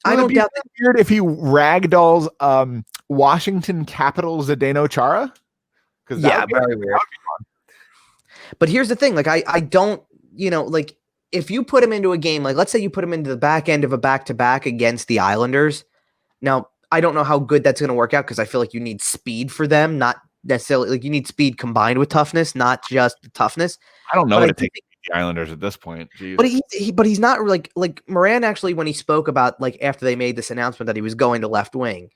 I don't doubt that. Weird if he ragdolls Washington Capitals Zdeno Chara? Yeah, very weird. But here's the thing. I don't, if you put him into a game, let's say you put him into the back end of a back-to-back against the Islanders. Now, I don't know how good that's going to work out because I feel like you need speed for them, not necessarily you need speed combined with toughness, not just toughness. I don't know what it takes the Islanders at this point. Jeez. But he's not like Moran actually, when he spoke about like after they made this announcement that he was going to left wing,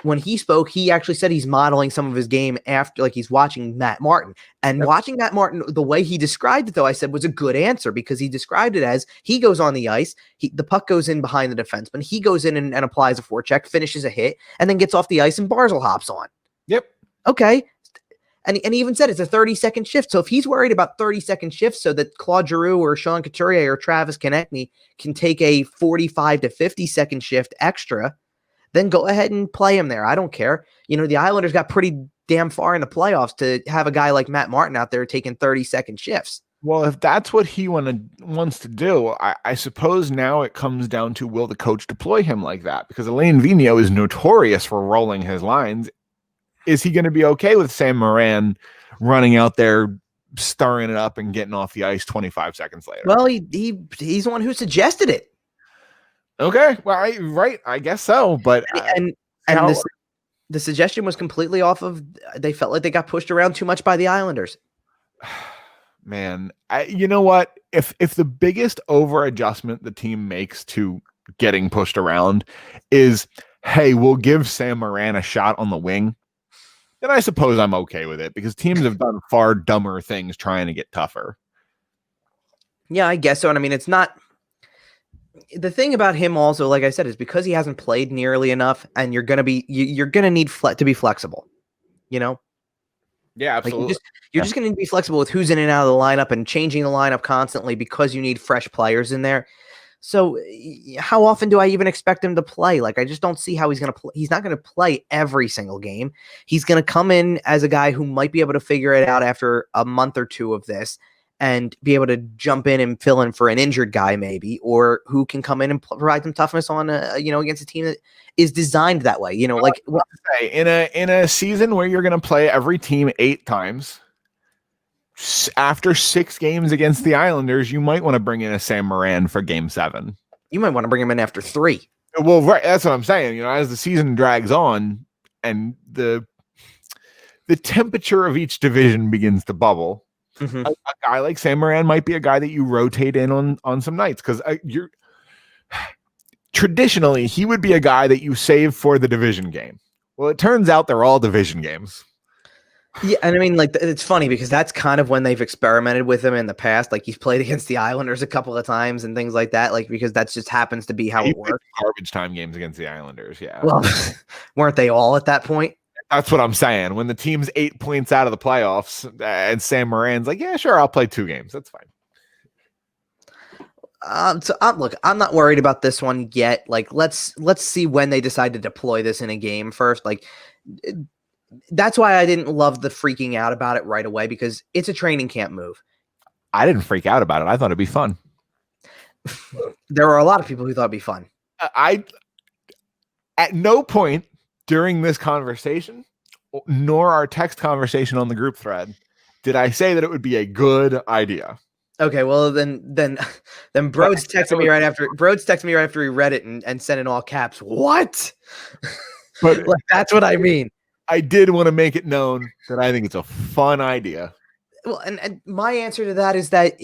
when he spoke, he actually said he's modeling some of his game after, like, he's watching Matt Martin. And watching Matt Martin, the way he described it, though, I said was a good answer, because he described it as he goes on the ice, the puck goes in behind the defenseman, he goes in and applies a forecheck, finishes a hit, and then gets off the ice and Barzal hops on. Yep. Okay. And he even said it's a 30-second shift. So if he's worried about 30-second shifts so that Claude Giroux or Sean Couturier or Travis Konechny can take a 45 to 50-second shift extra, then go ahead and play him there. I don't care. You know, the Islanders got pretty damn far in the playoffs to have a guy like Matt Martin out there taking 30-second shifts. Well, if that's what he wants to do, I suppose now it comes down to, will the coach deploy him like that? Because Alain Vigneault is notorious for rolling his lines. Is he going to be okay with Sam Moran running out there, stirring it up and getting off the ice 25 seconds later? Well, he's the one who suggested it. Okay, well, I guess so, but the suggestion was completely off of, they felt like they got pushed around too much by the Islanders. Man, you know what? If the biggest over adjustment the team makes to getting pushed around is, hey, we'll give Sam Moran a shot on the wing, then I suppose I'm okay with it, because teams have done far dumber things trying to get tougher. Yeah, I guess so. And I mean, it's not. The thing about him also, like I said, is because he hasn't played nearly enough, and you're gonna need to be flexible. You know. Yeah, absolutely. Like you're just gonna need to be flexible with who's in and out of the lineup and changing the lineup constantly, because you need fresh players in there. So how often do I even expect him to play? Like, I just don't see how he's going to play. He's not going to play every single game. He's going to come in as a guy who might be able to figure it out after a month or two of this and be able to jump in and fill in for an injured guy maybe, or who can come in and provide some toughness on, against a team that is designed that way. You know, like in a season where you're going to play every team 8 times, after 6 games against the Islanders, you might want to bring in a Sam Moran for game 7. You might want to bring him in after 3. Well, right. That's what I'm saying. You know, as the season drags on and the temperature of each division begins to bubble, a guy like Sam Moran might be a guy that you rotate in on some nights, because traditionally he would be a guy that you save for the division game. Well, it turns out they're all division games. Yeah, and I mean, like, it's funny because that's kind of when they've experimented with him in the past. Like, he's played against the Islanders a couple of times and things like that, like, because that just happens to be how it works. Garbage time games against the Islanders, yeah. Well, weren't they all at that point? That's what I'm saying. When the team's 8 points out of the playoffs and Sam Moran's like, yeah, sure, I'll play 2 games. That's fine. Look, I'm not worried about this one yet. Like, let's see when they decide to deploy this in a game first. Like, that's why I didn't love the freaking out about it right away, because it's a training camp move. I didn't freak out about it. I thought it'd be fun. There were a lot of people who thought it'd be fun. At no point during this conversation, nor our text conversation on the group thread, did I say that it would be a good idea. Okay, well then Broads texted me right after he read it and sent in all caps. What? But like, that's what I mean. I did want to make it known that I think it's a fun idea. Well, and my answer to that is that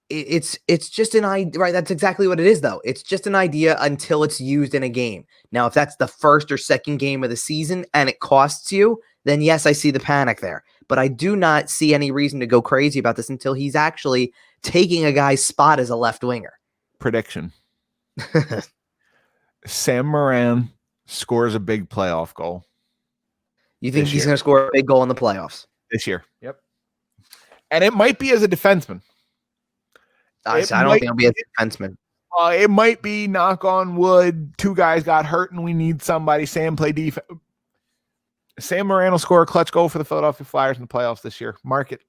it's just an idea, right? That's exactly what it is, though. It's just an idea until it's used in a game. Now, if that's the first or second game of the season and it costs you, then yes, I see the panic there. But I do not see any reason to go crazy about this until he's actually taking a guy's spot as a left winger. Prediction. Sam Moran scores a big playoff goal. You think he's going to score a big goal in the playoffs? This year. Yep. And it might be as a defenseman. I don't think it'll be as a defenseman. It might be, knock on wood, 2 guys got hurt and we need somebody. Sam play defense. Sam Moran will score a clutch goal for the Philadelphia Flyers in the playoffs this year. Mark it.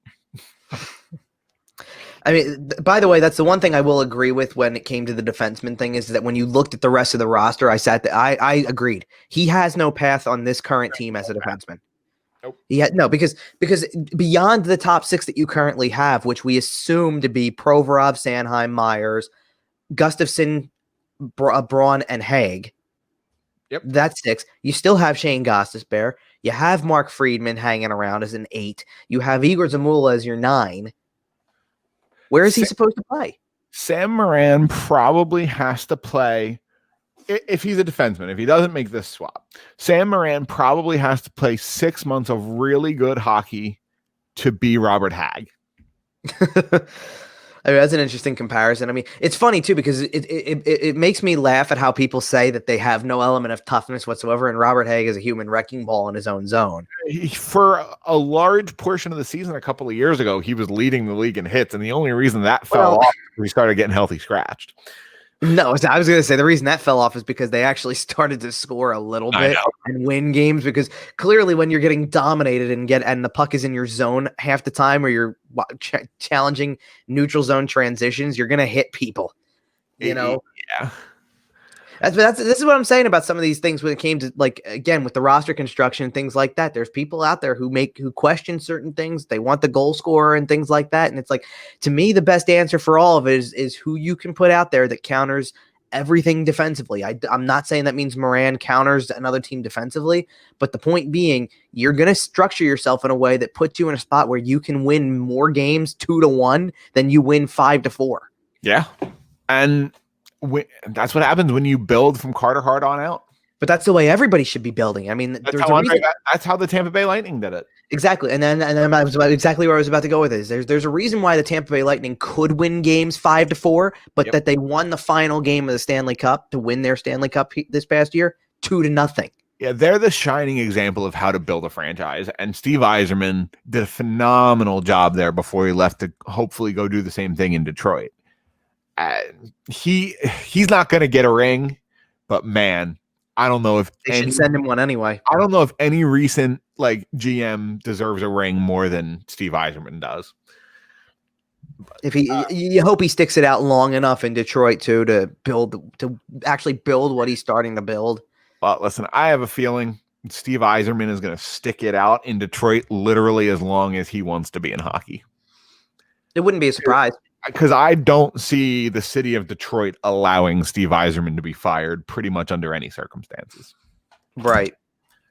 I mean, by the way, that's the one thing I will agree with when it came to the defenseman thing, is that when you looked at the rest of the roster, I agreed. He has no path on this current team as a defenseman. Nope. Because beyond the top 6 that you currently have, which we assume to be Provorov, Sanheim, Myers, Gustafsson, Braun, and Haig. Yep. That's 6. You still have Shane Gostisbehere. You have Mark Friedman hanging around as an 8. You have Igor Zamula as your 9. Where is he supposed to play? Sam Moran probably has to play if he's a defenseman. If he doesn't make this swap, Sam Moran probably has to play 6 months of really good hockey to be Robert Hagg. I mean, that's an interesting comparison. I mean, it's funny too because it makes me laugh at how people say that they have no element of toughness whatsoever, and Robert Hagg is a human wrecking ball in his own zone. For a large portion of the season, a couple of years ago, he was leading the league in hits, and the only reason that fell off was he started getting healthy scratched. No, I was going to say the reason that fell off is because they actually started to score a little bit and win games, because clearly when you're getting dominated and the puck is in your zone half the time, or you're challenging neutral zone transitions, you're going to hit people, Yeah. This is what I'm saying about some of these things when it came to, like, again, with the roster construction, things like that. There's people out there who question certain things. They want the goal scorer and things like that. And it's like, to me, the best answer for all of it is who you can put out there that counters everything defensively. I'm not saying that means Moran counters another team defensively, but the point being, you're going to structure yourself in a way that puts you in a spot where you can win more games 2-1 than you win 5-4. Yeah. And that's what happens when you build from Carter Hart on out. But that's the way everybody should be building. I mean, that's how the Tampa Bay Lightning did it. Exactly. And then I was exactly where I was about to go with this. There's a reason why the Tampa Bay Lightning could win games 5-4, but that they won the final game of the Stanley Cup to win their Stanley Cup this past year 2-0. Yeah, they're the shining example of how to build a franchise. And Steve Yzerman did a phenomenal job there before he left to hopefully go do the same thing in Detroit. He's not going to get a ring, but man, I don't know if they should send him one anyway. I don't know if any recent GM deserves a ring more than Steve Yzerman does. If you hope he sticks it out long enough in Detroit too to actually build what he's starting to build. Well, listen, I have a feeling Steve Yzerman is going to stick it out in Detroit literally as long as he wants to be in hockey. It wouldn't be a surprise. Because I don't see the city of Detroit allowing Steve Yzerman to be fired pretty much under any circumstances. Right.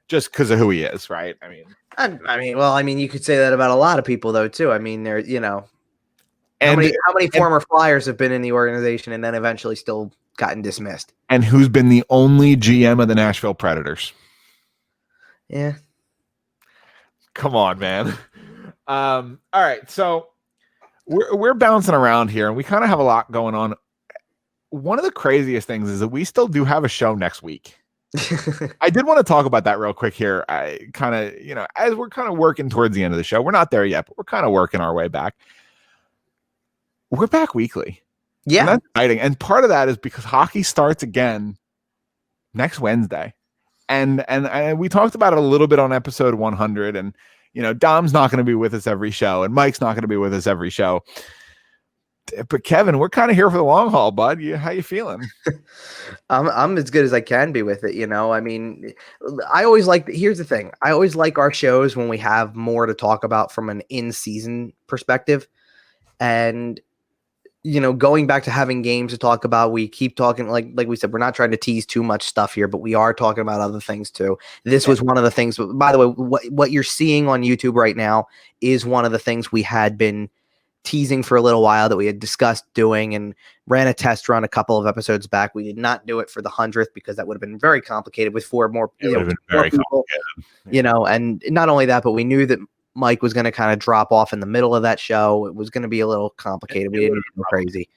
Just because of who he is, right? I mean, you could say that about a lot of people, though, too. I mean, they're, how many former Flyers have been in the organization and then eventually still gotten dismissed? And who's been the only GM of the Nashville Predators? Yeah. Come on, man. All right, so we're bouncing around here, and we kind of have a lot going on. One of the craziest things is that we still do have a show next week. I did want to talk about that real quick here. I kind of, as we're kind of working towards the end of the show, we're not there yet, but we're kind of working our way back. We're back weekly. Yeah. And that's exciting. And part of that is because hockey starts again next Wednesday. And we talked about it a little bit on episode 100, and Dom's not going to be with us every show, and Mike's not going to be with us every show. But Kevin, we're kind of here for the long haul, bud. How you feeling? I'm as good as I can be with it. I mean, I always here's the thing. I always like our shows when we have more to talk about from an in-season perspective. And, going back to having games to talk about, we keep talking, like we said, we're not trying to tease too much stuff here, but we are talking about other things too. This was one of the things, by the way, what you're seeing on YouTube right now is one of the things we had been teasing for a little while that we had discussed doing and ran a test run a couple of episodes back. We did not do it for the 100th because that would have been very complicated with four more people, and not only that, but we knew that Mike was going to kind of drop off in the middle of that show. It was going to be a little complicated. We didn't go crazy.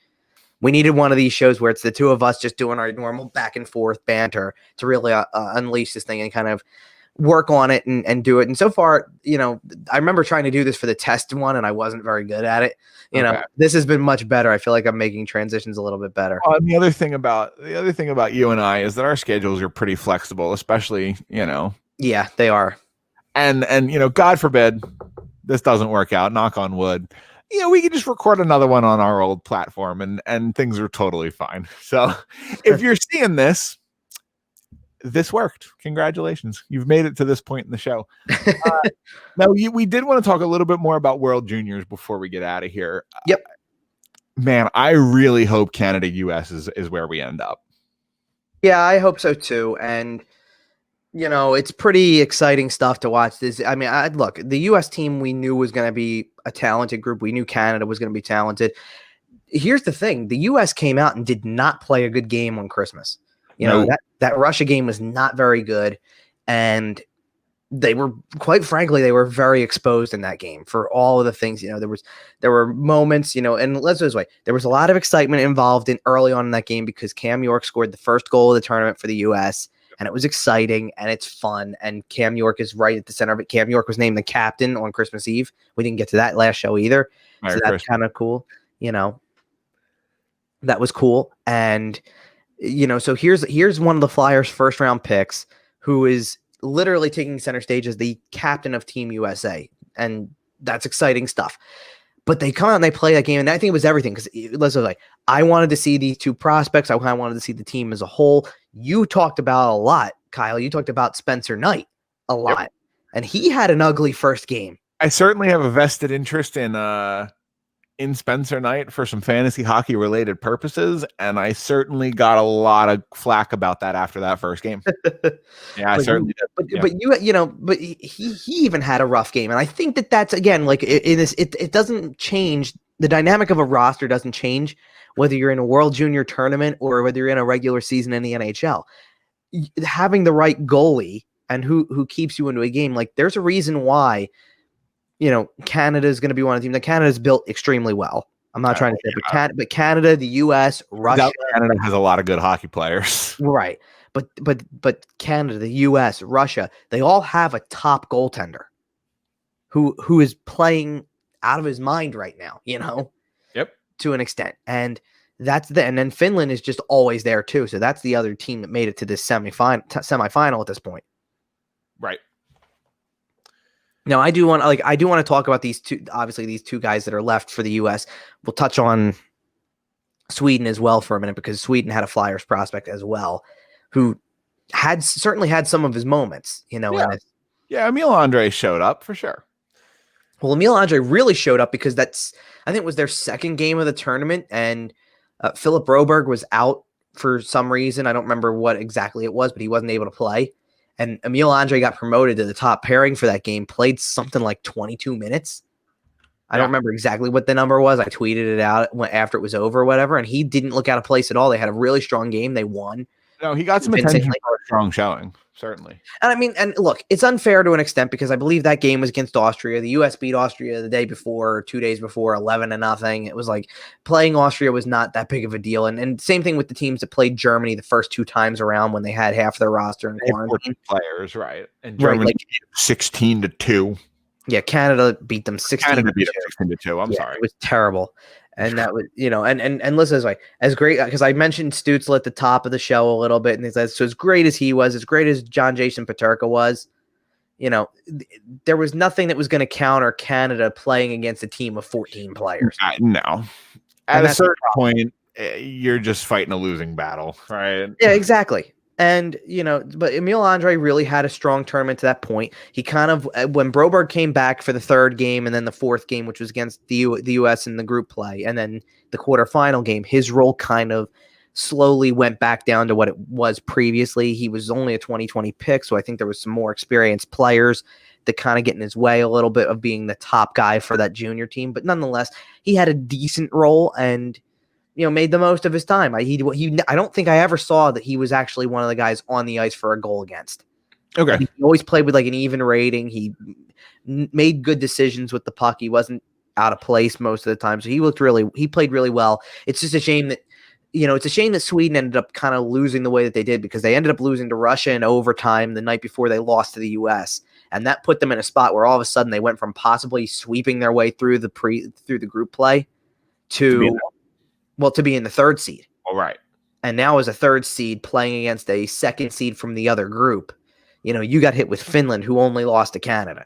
We needed one of these shows where it's the two of us just doing our normal back and forth banter to really unleash this thing and kind of work on it and do it. And so far, I remember trying to do this for the test one and I wasn't very good at it. This has been much better. I feel like I'm making transitions a little bit better. And the other thing about you and I is that our schedules are pretty flexible, especially, Yeah, they are. And God forbid this doesn't work out, knock on wood. We can just record another one on our old platform and things are totally fine. So if you're seeing this worked. Congratulations. You've made it to this point in the show. Now, we did want to talk a little bit more about World Juniors before we get out of here. Yep. Man, I really hope Canada-US is where we end up. Yeah, I hope so too. And It's pretty exciting stuff to watch. Look, the U.S. team we knew was going to be a talented group. We knew Canada was going to be talented. Here's the thing. The U.S. came out and did not play a good game on Christmas. That Russia game was not very good. And they were, quite frankly, they were very exposed in that game for all of the things. There were moments, and let's do it this way. There was a lot of excitement involved in early on in that game because Cam York scored the first goal of the tournament for the U.S., and it was exciting and it's fun. And Cam York is right at the center of it. Cam York was named the captain on Christmas Eve. We didn't get to that last show either. So that's kind of cool. That was cool. And, so here's one of the Flyers' first round picks who is literally taking center stage as the captain of Team USA. And that's exciting stuff. But they come out and they play that game, and I think it was everything because I wanted to see these two prospects. I wanted to see the team as a whole. You talked about a lot, Kyle. You talked about Spencer Knight a lot, and he had an ugly first game. I certainly have a vested interest in Spencer Knight for some fantasy hockey related purposes, and I certainly got a lot of flack about that after that first game. Yeah, I certainly did. But he even had a rough game, and I think that's again it doesn't change. The dynamic of a roster doesn't change whether you're in a World Junior tournament or whether you're in a regular season in the NHL. Having the right goalie and who keeps you into a game, there's a reason why. Canada is going to be one of the teams that Canada's built extremely well. I'm not trying to say, but Canada, the U.S., Russia. Canada has a lot of good hockey players, right? But Canada, the U.S., Russia, they all have a top goaltender who is playing out of his mind right now. Yep, to an extent, and and then Finland is just always there too. So that's the other team that made it to this semifinal at this point, right? Now, I do want to talk about these two guys that are left for the U.S. We'll touch on Sweden as well for a minute because Sweden had a Flyers prospect as well, who certainly had some of his moments. Emil André showed up for sure. Well, Emil André really showed up because I think it was their second game of the tournament, and Philip Broberg was out for some reason. I don't remember what exactly it was, but he wasn't able to play. And Emil André got promoted to the top pairing for that game, played something like 22 minutes. I don't remember exactly what the number was. I tweeted it out after it was over or whatever, and he didn't look out of place at all. They had a really strong game. They won. No, he got some attention for a strong showing, certainly. And look, it's unfair to an extent because I believe that game was against Austria. The U.S. beat Austria the day before, 2 days before, 11-0. It was playing Austria was not that big of a deal. And same thing with the teams that played Germany the first two times around when they had half their roster in quarantine. Players, right? And Germany 16-2. Yeah, Canada beat them 16-2. Canada beat them 16-2. I'm sorry. It was terrible. And that was, and listen this way, as great, because I mentioned Stützle at the top of the show a little bit, and he says, so as great as he was, as great as John Jason Peterka was, there was nothing that was going to counter Canada playing against a team of 14 players. No. At a certain point, you're just fighting a losing battle, right? Yeah, exactly. And, but Emil André really had a strong tournament to that point. He kind of, when Broberg came back for the third game and then the fourth game, which was against the U.S. in the group play, and then the quarterfinal game, his role kind of slowly went back down to what it was previously. He was only a 2020 pick, so I think there was some more experienced players that kind of get in his way a little bit of being the top guy for that junior team. But nonetheless, he had a decent role and made the most of his time. I don't think I ever saw that he was actually one of the guys on the ice for a goal against. Okay. He always played with an even rating. He made good decisions with the puck. He wasn't out of place most of the time. So he played really well. It's just a shame that Sweden ended up kind of losing the way that they did because they ended up losing to Russia in overtime the night before they lost to the U.S. And that put them in a spot where all of a sudden they went from possibly sweeping their way through the group play to be in the third seed. All right. And now as a third seed playing against a second seed from the other group, you got hit with Finland, who only lost to Canada.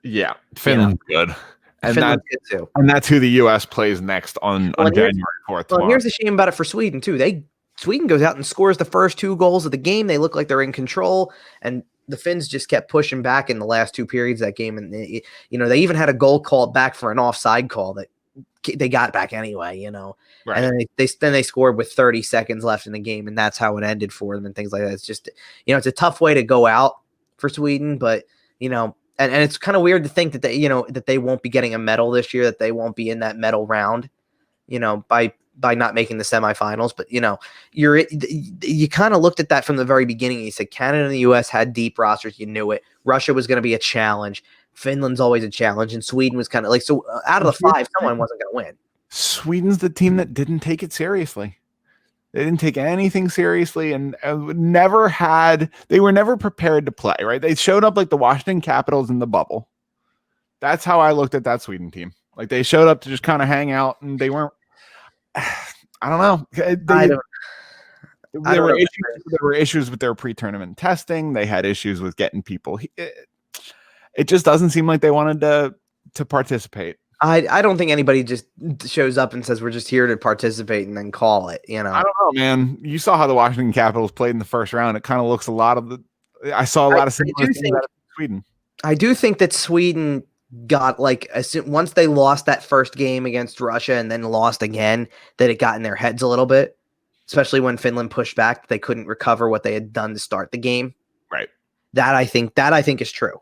Yeah. Finland's good. And Finland's good too. And that's who the U.S. plays next on January 4th. Well, here's the shame about it for Sweden too. Sweden goes out and scores the first two goals of the game. They look like they're in control, and the Finns just kept pushing back in the last two periods of that game. And they even had a goal called back for an offside call that they got back anyway, right. And then they scored with 30 seconds left in the game, and that's how it ended for them and things like that. It's just, it's a tough way to go out for Sweden, but and it's kind of weird to think that that they won't be getting a medal this year, that they won't be in that medal round, by not making the semifinals. But you kind of looked at that from the very beginning. You said Canada and the US had deep rosters. You knew it. Russia was going to be a challenge. Finland's always a challenge, and Sweden was kind of like, so out of the five, someone wasn't going to win. Sweden's the team that didn't take it seriously. They didn't take anything seriously, and they were never prepared to play, right? They showed up like the Washington Capitals in the bubble. That's how I looked at that Sweden team. Like, they showed up to just kind of hang out, and they weren't, I don't know. There were issues with their pre-tournament testing. They had issues with getting people. It just doesn't seem like they wanted to participate. I don't think anybody just shows up and says we're just here to participate and then call it. I don't know, man. You saw how the Washington Capitals played in the first round. It kind of looks I saw a lot of similar things out of Sweden. I do think that Sweden got once they lost that first game against Russia and then lost again, that it got in their heads a little bit, especially when Finland pushed back. They couldn't recover what they had done to start the game. Right. That I think is true.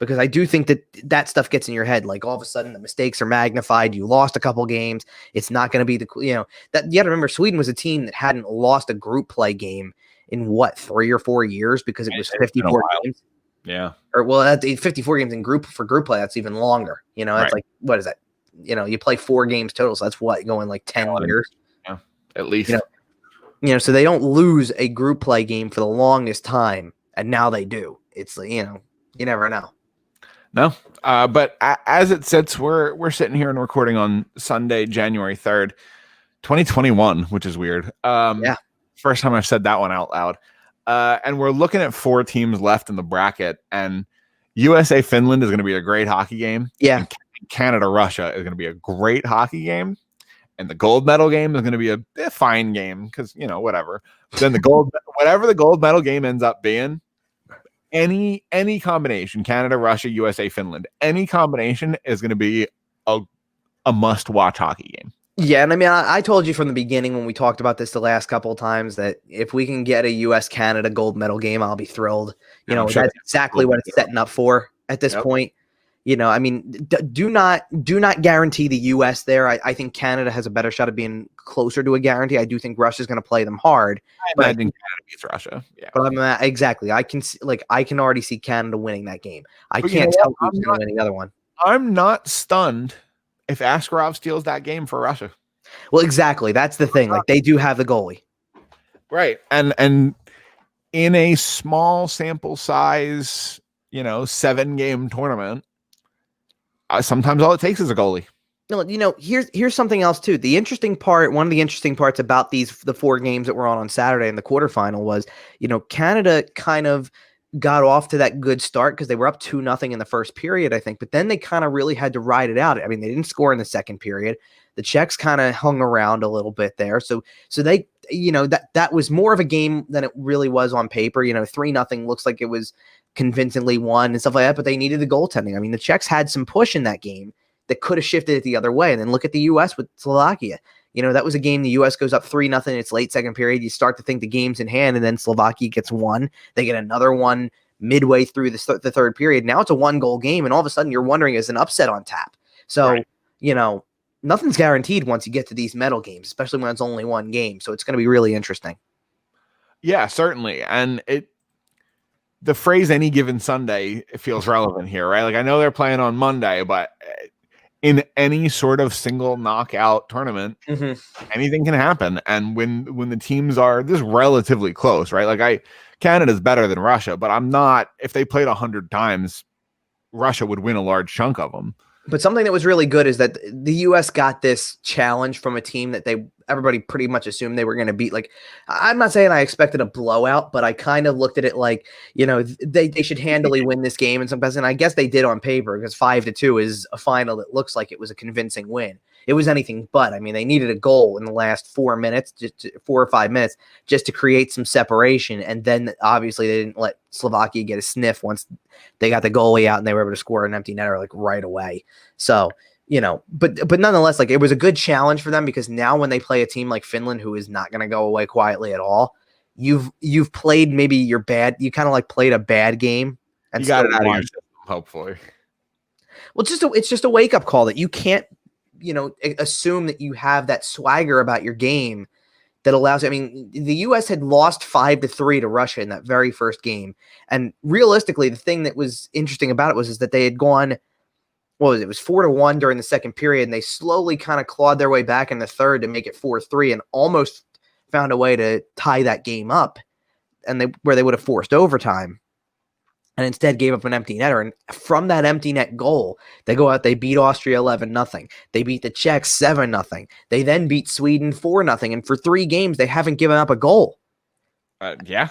Because I do think that stuff gets in your head. Like, all of a sudden the mistakes are magnified. You lost a couple games. It's not going to be that you got to remember, Sweden was a team that hadn't lost a group play game in 3 or 4 years, because it was 54 games. Yeah. Or 54 games in group play. That's even longer. That's right. like, what is that? You play 4 games total. So that's going like 10 years. Yeah. At least, so they don't lose a group play game for the longest time. And now they do. It's you never know. No, but as it sits, we're sitting here and recording on Sunday, January 3rd, 2021, which is weird. Yeah. First time I've said that one out loud. And we're looking at 4 teams left in the bracket, and USA Finland is going to be a great hockey game. Yeah. And Canada Russia is going to be a great hockey game, and the gold medal game is going to be a fine game, because whatever. But then whatever the gold medal game ends up being. Any combination, Canada, Russia, USA, Finland, any combination is going to be a must-watch hockey game. Yeah, and I mean, I told you from the beginning when we talked about this the last couple of times that if we can get a US-Canada gold medal game, I'll be thrilled. That's exactly what it's setting up for at this point. I mean, do not guarantee the US there. I think Canada has a better shot of being closer to a guarantee. I do think Russia's going to play them hard. I imagine Canada beats Russia. Yeah, but exactly. I can already see Canada winning that game. I can't tell who's going to win the other one. I'm not stunned if Askarov steals that game for Russia. Well, exactly. That's the thing. Like, they do have the goalie, right? And in a small sample size, 7-game tournament. Sometimes all it takes is a goalie. No, here's something else too. One of the interesting parts about the 4 games that were on Saturday in the quarterfinal was, Canada kind of got off to that good start because they were up 2-0 in the first period, I think, but then they kind of really had to ride it out. I mean, they didn't score in the second period. The Czechs kind of hung around a little bit there. So they, that was more of a game than it really was on paper. 3-0 looks like it was convincingly won and stuff like that, but they needed the goaltending. I mean, the Czechs had some push in that game that could have shifted it the other way. And then look at the U.S. with Slovakia. That was a game the U.S. goes up 3-0. It's late second period. You start to think the game's in hand, and then Slovakia gets one. They get another one midway through the third period. Now it's a 1-goal game, and all of a sudden you're wondering, is an upset on tap? So, right. Nothing's guaranteed once you get to these medal games, especially when it's only 1 game. So it's going to be really interesting. Yeah, certainly. And the phrase "any given Sunday" feels relevant here, right? Like, I know they're playing on Monday, but in any sort of single knockout tournament, anything can happen. And when the teams are this relatively close, right? Like, Canada's better than Russia, but if they played 100 times, Russia would win a large chunk of them. But something that was really good is that the U.S. got this challenge from a team that everybody pretty much assumed they were going to beat. Like, I'm not saying I expected a blowout, but I kind of looked at it like, they should handily win this game. And I guess they did on paper, because 5-2 is a final that looks like it was a convincing win. It was anything but. I mean, they needed a goal in the last 4 or 5 minutes, just to create some separation. And then obviously they didn't let Slovakia get a sniff once they got the goalie out and they were able to score an empty netter like right away. So, but nonetheless, like, it was a good challenge for them, because now when they play a team like Finland, who is not going to go away quietly at all, you've played maybe you kind of like played a bad game and you got it still out of won. your system, hopefully. Well, it's just a wake up call that you can't, assume that you have that swagger about your game that allows. I mean, the U.S. had lost 5-3 to Russia in that very first game, and realistically, the thing that was interesting about it is that they had gone. It was 4-1 during the second period, and they slowly kind of clawed their way back in the third to make it 4-3, and almost found a way to tie that game up, and where they would have forced overtime, and instead gave up an empty netter. And from that empty net goal, they go out, they beat Austria 11-0. They beat the Czechs 7-0. They then beat Sweden 4-0, and for 3 games, they haven't given up a goal. Yeah.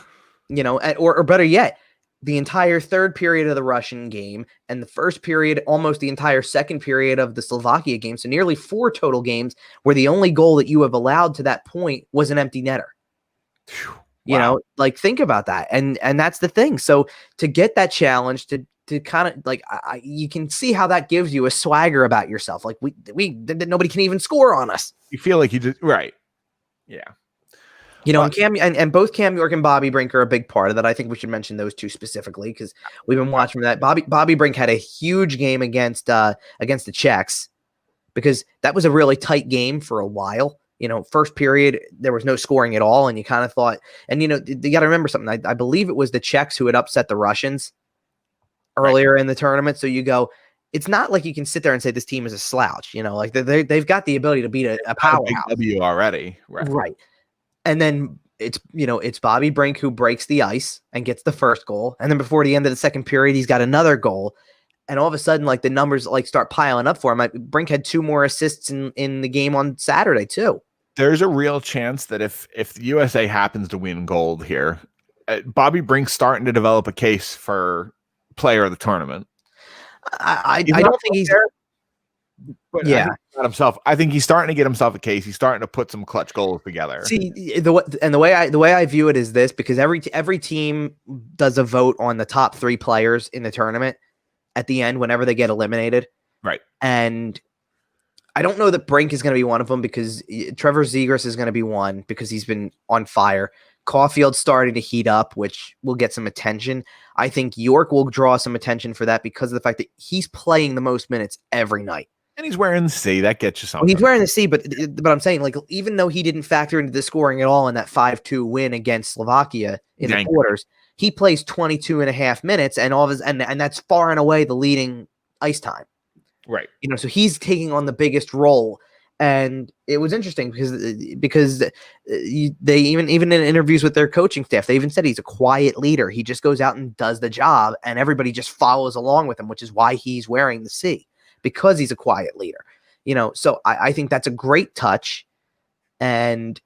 Or better yet, the entire third period of the Russian game and the first period, almost the entire second period of the Slovakia game. So nearly 4 total games where the only goal that you have allowed to that point was an empty netter. Wow. Think about that. And that's the thing. So to get that challenge to kind of you can see how that gives you a swagger about yourself. Like nobody can even score on us. You feel like you just, right. Yeah. And both Cam York and Bobby Brink are a big part of that. I think we should mention those two specifically because we've been watching that. Bobby Brink had a huge game against the Czechs because that was a really tight game for a while. First period, there was no scoring at all, and you kind of thought, and you got to remember something. I believe it was the Czechs who had upset the Russians earlier in the tournament. So you go, it's not like you can sit there and say this team is a slouch. They've got the ability to beat a powerhouse. W already, right. And then it's Bobby Brink who breaks the ice and gets the first goal. And then before the end of the second period, he's got another goal. And all of a sudden, the numbers start piling up for him. Brink had 2 more assists in the game on Saturday too. There's a real chance that if the USA happens to win gold here, Bobby Brink's starting to develop a case for player of the tournament. I don't think he's there. But I think he's starting to get himself a case. He's starting to put some clutch goals together. See, the way I view it is this, because every team does a vote on the top 3 players in the tournament at the end whenever they get eliminated. Right. And I don't know that Brink is going to be one of them because Trevor Zegras is going to be one because he's been on fire. Caulfield's starting to heat up, which will get some attention. I think York will draw some attention for that because of the fact that he's playing the most minutes every night. And he's wearing the C. That gets you something. Well, he's wearing the C, but I'm saying, even though he didn't factor into the scoring at all in that 5-2 win against Slovakia in the quarters, he plays 22 and a half minutes, and all of his and that's far and away the leading ice time. Right. So he's taking on the biggest role. And it was interesting because they even in interviews with their coaching staff, they even said he's a quiet leader. He just goes out and does the job, and everybody just follows along with him, which is why he's wearing the C. Because he's a quiet leader, so I think that's a great touch. And,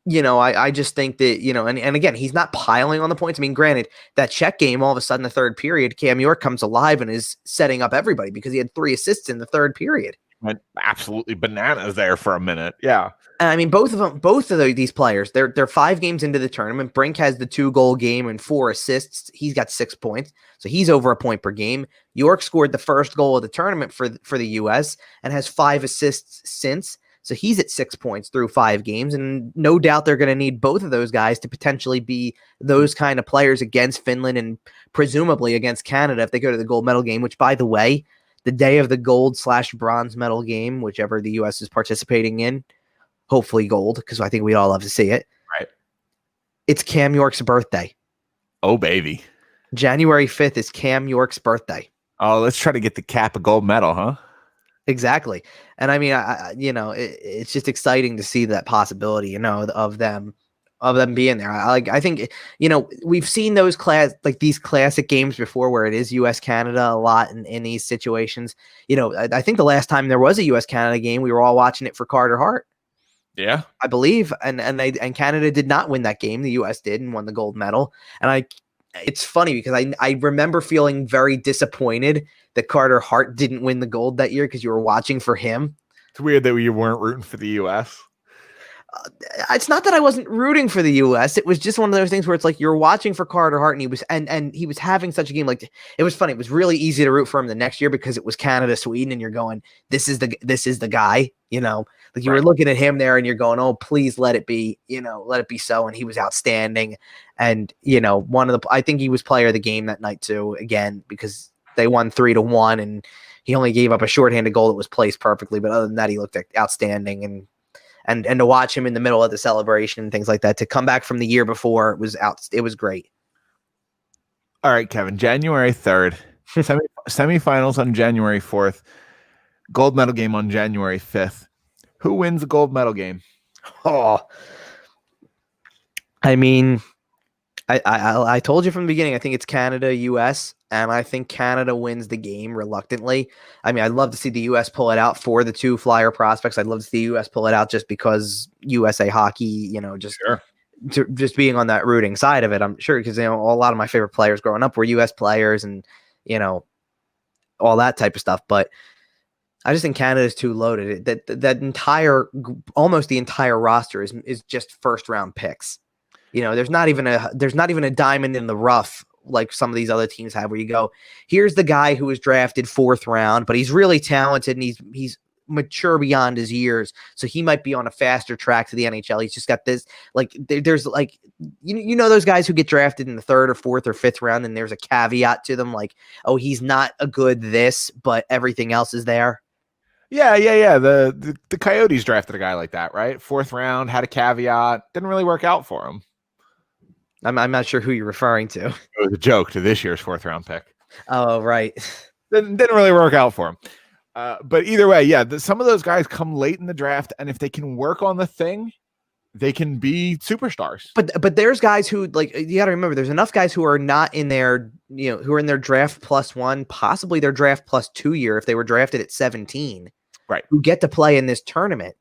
I just think that, and again, he's not piling on the points. I mean, granted, that Czech game, all of a sudden, the third period, Cam York comes alive and is setting up everybody because he had 3 assists in the third period. Went absolutely bananas there for a minute. Yeah. And I mean, both of these players, they're 5 games into the tournament. Brink has the 2-goal game and 4 assists. He's got 6 points. So he's over a point per game. York scored the first goal of the tournament for the U.S. and has 5 assists since. So he's at 6 points through 5 games. And no doubt they're going to need both of those guys to potentially be those kind of players against Finland and presumably against Canada if they go to the gold medal game, which, by the way, the day of the gold/bronze medal game, whichever the U.S. is participating in, hopefully gold, because I think we'd all love to see it. Right. It's Cam York's birthday. Oh, baby. January 5th is Cam York's birthday. Oh, let's try to get the Cap a gold medal, huh? Exactly. And I mean, it's just exciting to see that possibility, of them being there. I think, we've seen those these classic games before where it is US Canada a lot in these situations. I think the last time there was a US Canada game, we were all watching it for Carter Hart. Yeah, I believe. And Canada did not win that game. The US did and won the gold medal. And it's funny because I remember feeling very disappointed that Carter Hart didn't win the gold that year because you were watching for him. It's weird that you weren't rooting for the US. It's not that I wasn't rooting for the U.S. It was just one of those things where it's like you're watching for Carter Hart, and he was having such a game. Like, it was funny. It was really easy to root for him the next year because it was Canada, Sweden, and you're going, this is the guy. Like you were looking at him there, and you're going, oh, please let it be. Let it be so. And he was outstanding. And I think he was player of the game that night too. Again, because they won 3-1, and he only gave up a shorthanded goal that was placed perfectly. But other than that, he looked outstanding. And to watch him in the middle of the celebration and things like that, to come back from the year before, it was great. All right, Kevin, January 3rd, semifinals on January 4th, gold medal game on January 5th. Who wins the gold medal game? Oh, I mean, I told you from the beginning, I think it's Canada, US, and I think Canada wins the game reluctantly. I mean, I'd love to see the US pull it out for the two Flyer prospects. I'd love to see the US pull it out just because USA hockey, just being on that rooting side of it. I'm sure because, a lot of my favorite players growing up were US players and, all that type of stuff. But I just think Canada is too loaded. Almost the entire roster is just first round picks. There's not even a diamond in the rough like some of these other teams have, where you go, here's the guy who was drafted 4th round, but he's really talented and he's mature beyond his years, so he might be on a faster track to the NHL. He's just got this, like, there's like, those guys who get drafted in the 3rd or 4th or 5th round, and there's a caveat to them, like, oh, he's not a good this, but everything else is there. Yeah. The Coyotes drafted a guy like that, right? 4th round, had a caveat, didn't really work out for him. I'm not sure who you're referring to. It was a joke to this year's 4th round pick. Oh, right. Didn't really work out for him. But either way, yeah, some of those guys come late in the draft, and if they can work on the thing, they can be superstars. But there's guys who, like, you got to remember, there's enough guys who are not in their, who are in their draft +1, possibly their draft +2 year if they were drafted at 17, right, who get to play in this tournament.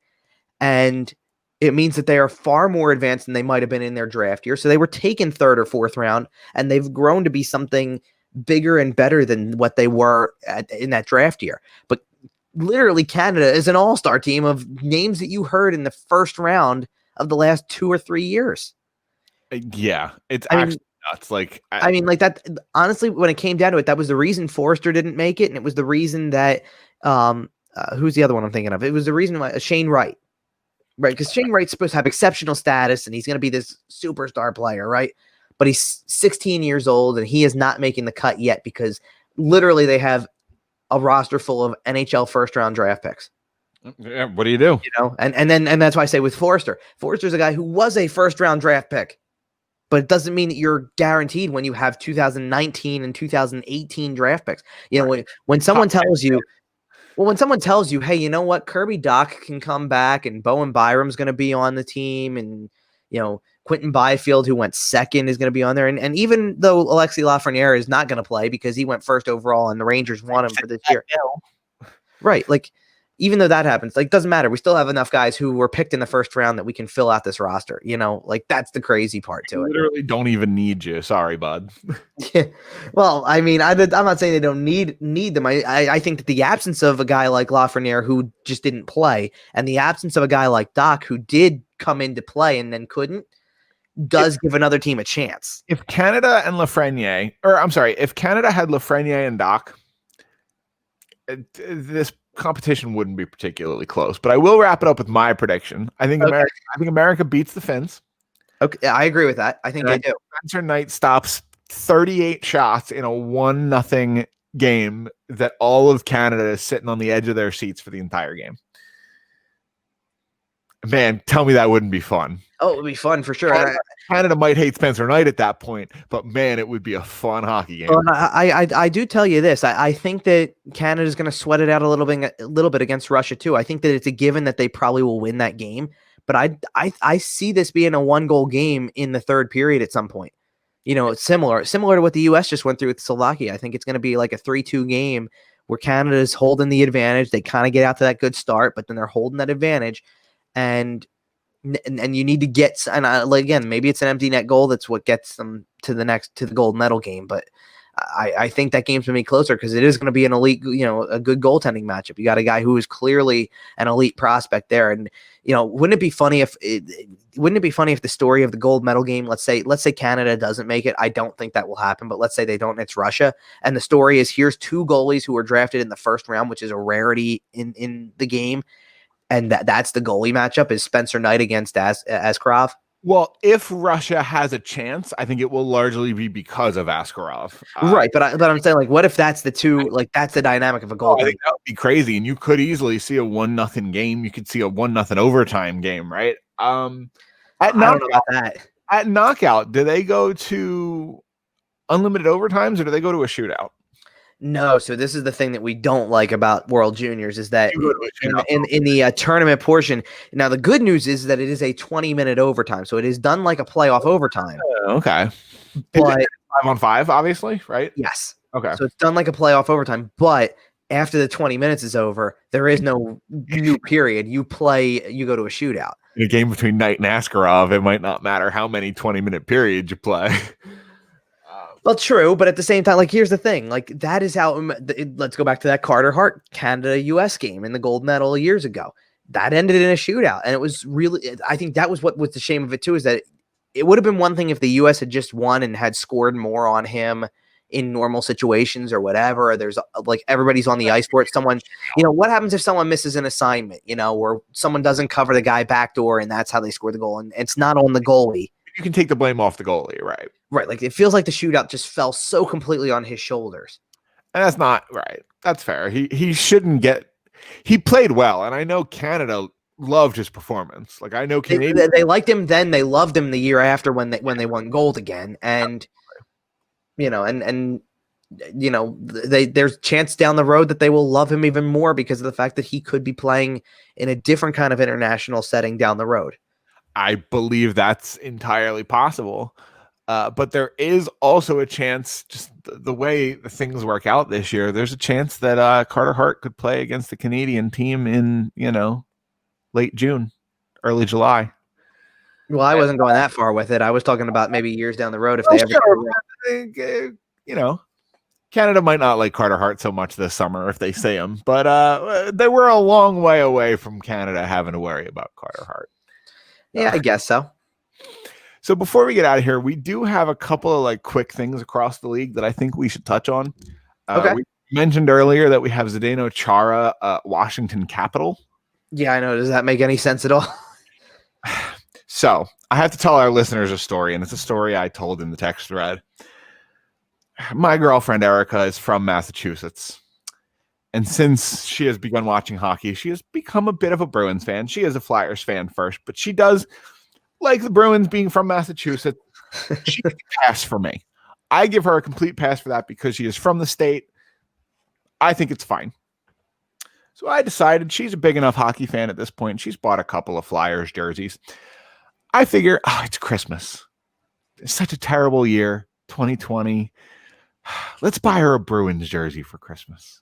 And it means that they are far more advanced than they might have been in their draft year. So they were taken 3rd or 4th round, and they've grown to be something bigger and better than what they were in that draft year. But literally, Canada is an all-star team of names that you heard in the 1st round of the last 2 or 3 years. Yeah, it's actually nuts. Like, I mean, like that. Honestly, when it came down to it, that was the reason Forrester didn't make it, and it was the reason that who's the other one I'm thinking of? It was the reason why Shane Wright. Right, because Shane Wright's supposed to have exceptional status, and he's going to be this superstar player, right? But he's 16 years old, and he is not making the cut yet because literally they have a roster full of NHL 1st-round draft picks. Yeah, what do you do? And that's why I say with Forrester. Forrester's a guy who was a 1st-round draft pick, but it doesn't mean that you're guaranteed when you have 2019 and 2018 draft picks. When someone tells you. Well, when someone tells you, hey, you know what, Kirby Dach can come back and Bowen Byram's going to be on the team, and, Quentin Byfield, who went 2nd, is going to be on there. And even though Alexis Lafreniere is not going to play because he went 1st overall and the Rangers won him for this year. Right. Like, even though that happens, like, doesn't matter. We still have enough guys who were picked in the 1st round that we can fill out this roster. Like, that's the crazy part to it. Literally don't even need you. Sorry, bud. Yeah. Well, I mean, I'm not saying they don't need them. I think that the absence of a guy like Lafreniere, who just didn't play, and the absence of a guy like Dach, who did come into play and then couldn't, does give another team a chance. If Canada and Lafreniere, or I'm sorry, if Canada had Lafreniere and Dach, this competition wouldn't be particularly close. But I will wrap it up with my prediction. I think America beats the Finns. Okay, I agree with that. I think they do. Spencer Knight stops 38 shots in a 1-0 game that all of Canada is sitting on the edge of their seats for the entire game. Man, tell me that wouldn't be fun. Oh, it would be fun for sure. Canada might hate Spencer Knight at that point, but man, it would be a fun hockey game. Well, I do tell you this. I think that Canada is going to sweat it out a little bit against Russia too. I think that it's a given that they probably will win that game. But I see this being a 1-goal game in the 3rd period at some point. It's similar to what the U.S. just went through with Slovakia. I think it's going to be like a 3-2 game where Canada is holding the advantage. They kind of get out to that good start, but then they're holding that advantage. And you need to get, and again, maybe it's an empty net goal that's what gets them to the gold medal game. But I think that game's going to be closer because it is going to be an elite, a good goaltending matchup. You got a guy who is clearly an elite prospect there. And, wouldn't it be funny if the story of the gold medal game, let's say Canada doesn't make it. I don't think that will happen, but let's say they don't, and it's Russia. And the story is here's two goalies who were drafted in the first round, which is a rarity in the game. And that's the goalie matchup is Spencer Knight against Askarov. Well, if Russia has a chance, I think it will largely be because of Askarov. Right, but I'm saying, like, what if that's the two? Like, that's the dynamic of a goal. I think that would be crazy, and you could easily see a 1-0 game. You could see a 1-0 overtime game, right? I don't know about that. At knockout, do they go to unlimited overtimes or do they go to a shootout? No, so this is the thing that we don't like about World Juniors is that in the tournament portion. Now, the good news is that it is a 20-minute overtime, so it is done like a playoff overtime. Okay, but 5-on-5, obviously, right? Yes. Okay, so it's done like a playoff overtime, but after the 20 minutes is over, there is no new period. You go to a shootout. In a game between Knight and Askarov, it might not matter how many 20-minute periods you play. Well, true, but at the same time, like, here's the thing. Like, that is how let's go back to that Carter Hart Canada-US game in the gold medal years ago. That ended in a shootout, and it was really – I think that was what was the shame of it, too, is that it would have been one thing if the U.S. had just won and had scored more on him in normal situations or whatever. Or there's, like, everybody's on the ice for it. Someone – what happens if someone misses an assignment, or someone doesn't cover the guy backdoor and that's how they score the goal, and it's not on the goalie. You can take the blame off the goalie, right? Right, like it feels like the shootout just fell so completely on his shoulders. And that's not right. That's fair. He shouldn't get – he played well, and I know Canada loved his performance. Like, I know Canadians – They liked him then. They loved him the year after when they won gold again. And, there's chance down the road that they will love him even more because of the fact that he could be playing in a different kind of international setting down the road. I believe that's entirely possible. But there is also a chance, just the way the things work out this year, there's a chance that Carter Hart could play against the Canadian team in, late June, early July. Well, I wasn't going that far with it. I was talking about maybe years down the road if they ever. Canada might not like Carter Hart so much this summer if they see him, but they were a long way away from Canada having to worry about Carter Hart. Yeah, I guess so. So before we get out of here, we do have a couple of quick things across the league that I think we should touch on. Okay. We mentioned earlier that we have Zdeno Chara, Washington Capital. Yeah, I know. Does that make any sense at all? So I have to tell our listeners a story, and it's a story I told in the text thread. My girlfriend, Erica, is from Massachusetts. And since she has begun watching hockey, she has become a bit of a Bruins fan. She is a Flyers fan first, but she does like the Bruins being from Massachusetts. She gets a pass for me. I give her a complete pass for that because she is from the state. I think it's fine. So I decided she's a big enough hockey fan at this point. She's bought a couple of Flyers jerseys. I figure, it's Christmas. It's such a terrible year, 2020. Let's buy her a Bruins jersey for Christmas.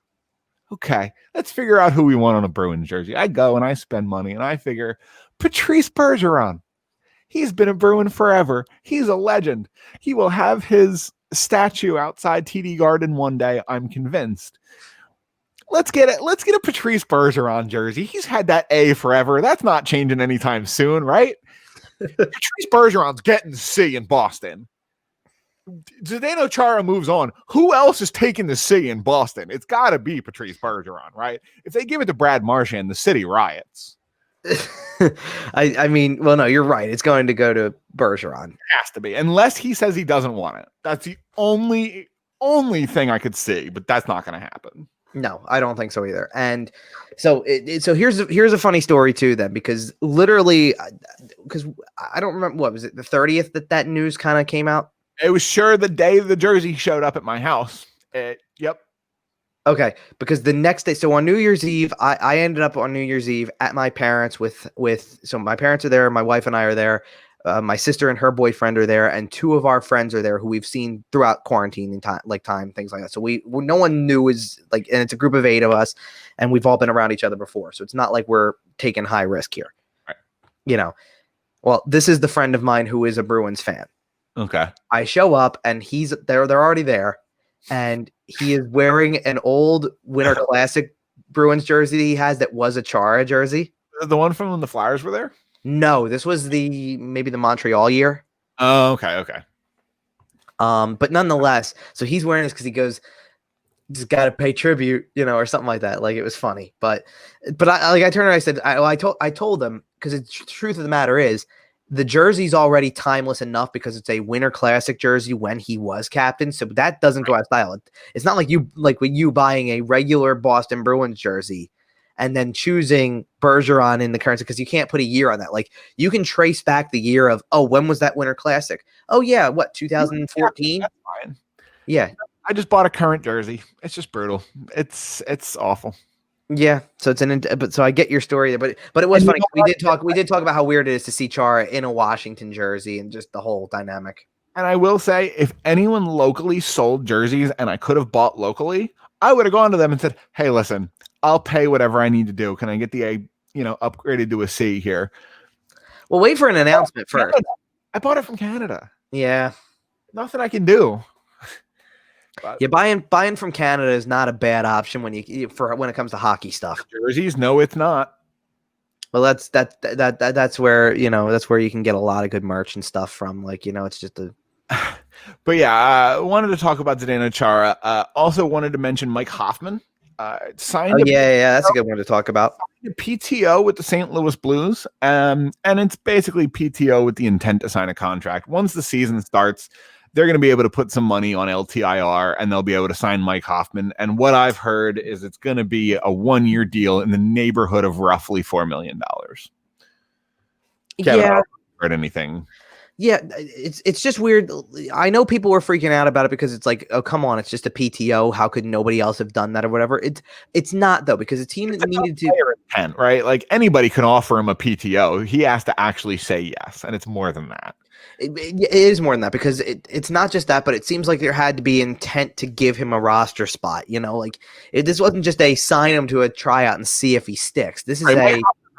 Okay, let's figure out who we want on a Bruins jersey. I go and I spend money and I figure Patrice Bergeron. He's been a Bruin forever. He's a legend. He will have his statue outside TD Garden one day, I'm convinced. Let's get it. Let's get a Patrice Bergeron jersey. He's had that A forever. That's not changing anytime soon, right? Patrice Bergeron's getting C in Boston. Zdeno Chara moves on. Who else is taking the C in Boston? It's got to be Patrice Bergeron, right? If they give it to Brad Marchand, the city riots. I mean, well, no, you're right. It's going to go to Bergeron. It has to be, unless he says he doesn't want it. That's the only thing I could see, but that's not going to happen. No, I don't think so either. And so, so here's a funny story too, then, because literally, because I don't remember, what was it, the 30th that news kind of came out? It was sure the day the jersey showed up at my house. Yep. Okay, because the next day, so on New Year's Eve, I ended up on New Year's Eve at my parents with so my parents are there, my wife and I are there, my sister and her boyfriend are there, and two of our friends are there who we've seen throughout quarantine and time, things like that. So no one knew is like, and it's a group of 8 of us, and we've all been around each other before, so it's not like we're taking high risk here. Right. Well, this is the friend of mine who is a Bruins fan. Okay. I show up and they're already there. and he is wearing an old Winter Classic Bruins jersey he has that was a Chara jersey. The one from when the Flyers were there? No, this was maybe the Montreal year. Oh, okay. But nonetheless, so he's wearing this because he goes, just got to pay tribute, or something like that. Like, it was funny, but I turned around, I said, I told them, because the truth of the matter is, the jersey's already timeless enough because it's a Winter Classic jersey when he was captain, so that doesn't go out of style. It's not like when you buying a regular Boston Bruins jersey and then choosing Bergeron in the currency, because you can't put a year on that. Like, you can trace back the year of, when was that Winter Classic? Oh yeah, what, 2014? That's fine. Yeah. I just bought a current jersey. It's just brutal. It's awful. Yeah, so so I get your story there, but it was funny. We did talk about how weird it is to see Chara in a Washington jersey and just the whole dynamic. And I will say, if anyone locally sold jerseys and I could have bought locally, I would have gone to them and said, "Hey, listen, I'll pay whatever I need to do. Can I get the upgraded to a C here?" Well, wait for an announcement first. I bought it from Canada. Yeah, nothing I can do. Yeah, buying from Canada is not a bad option when it comes to hockey stuff. Jerseys, no, it's not. Well, that's where that's where you can get a lot of good merch and stuff from. Like, it's just a. But yeah, wanted to talk about Zdeno Chara. Also wanted to mention Mike Hoffman. Signed. That's a good one to talk about. PTO with the St. Louis Blues, and it's basically PTO with the intent to sign a contract. Once the season starts, they're going to be able to put some money on LTIR, and they'll be able to sign Mike Hoffman. And what I've heard is it's going to be a 1-year deal in the neighborhood of roughly $4 million. Kevin, I haven't heard anything. Yeah, it's just weird. I know people were freaking out about it because it's like, oh, come on, it's just a PTO. How could nobody else have done that or whatever? It's not, though, because a team that needed to intent, right? Like, anybody can offer him a PTO. He has to actually say yes, and it's more than that. It is more than that, because it's not just that, but it seems like there had to be intent to give him a roster spot. This wasn't just a sign him to a tryout and see if he sticks. This is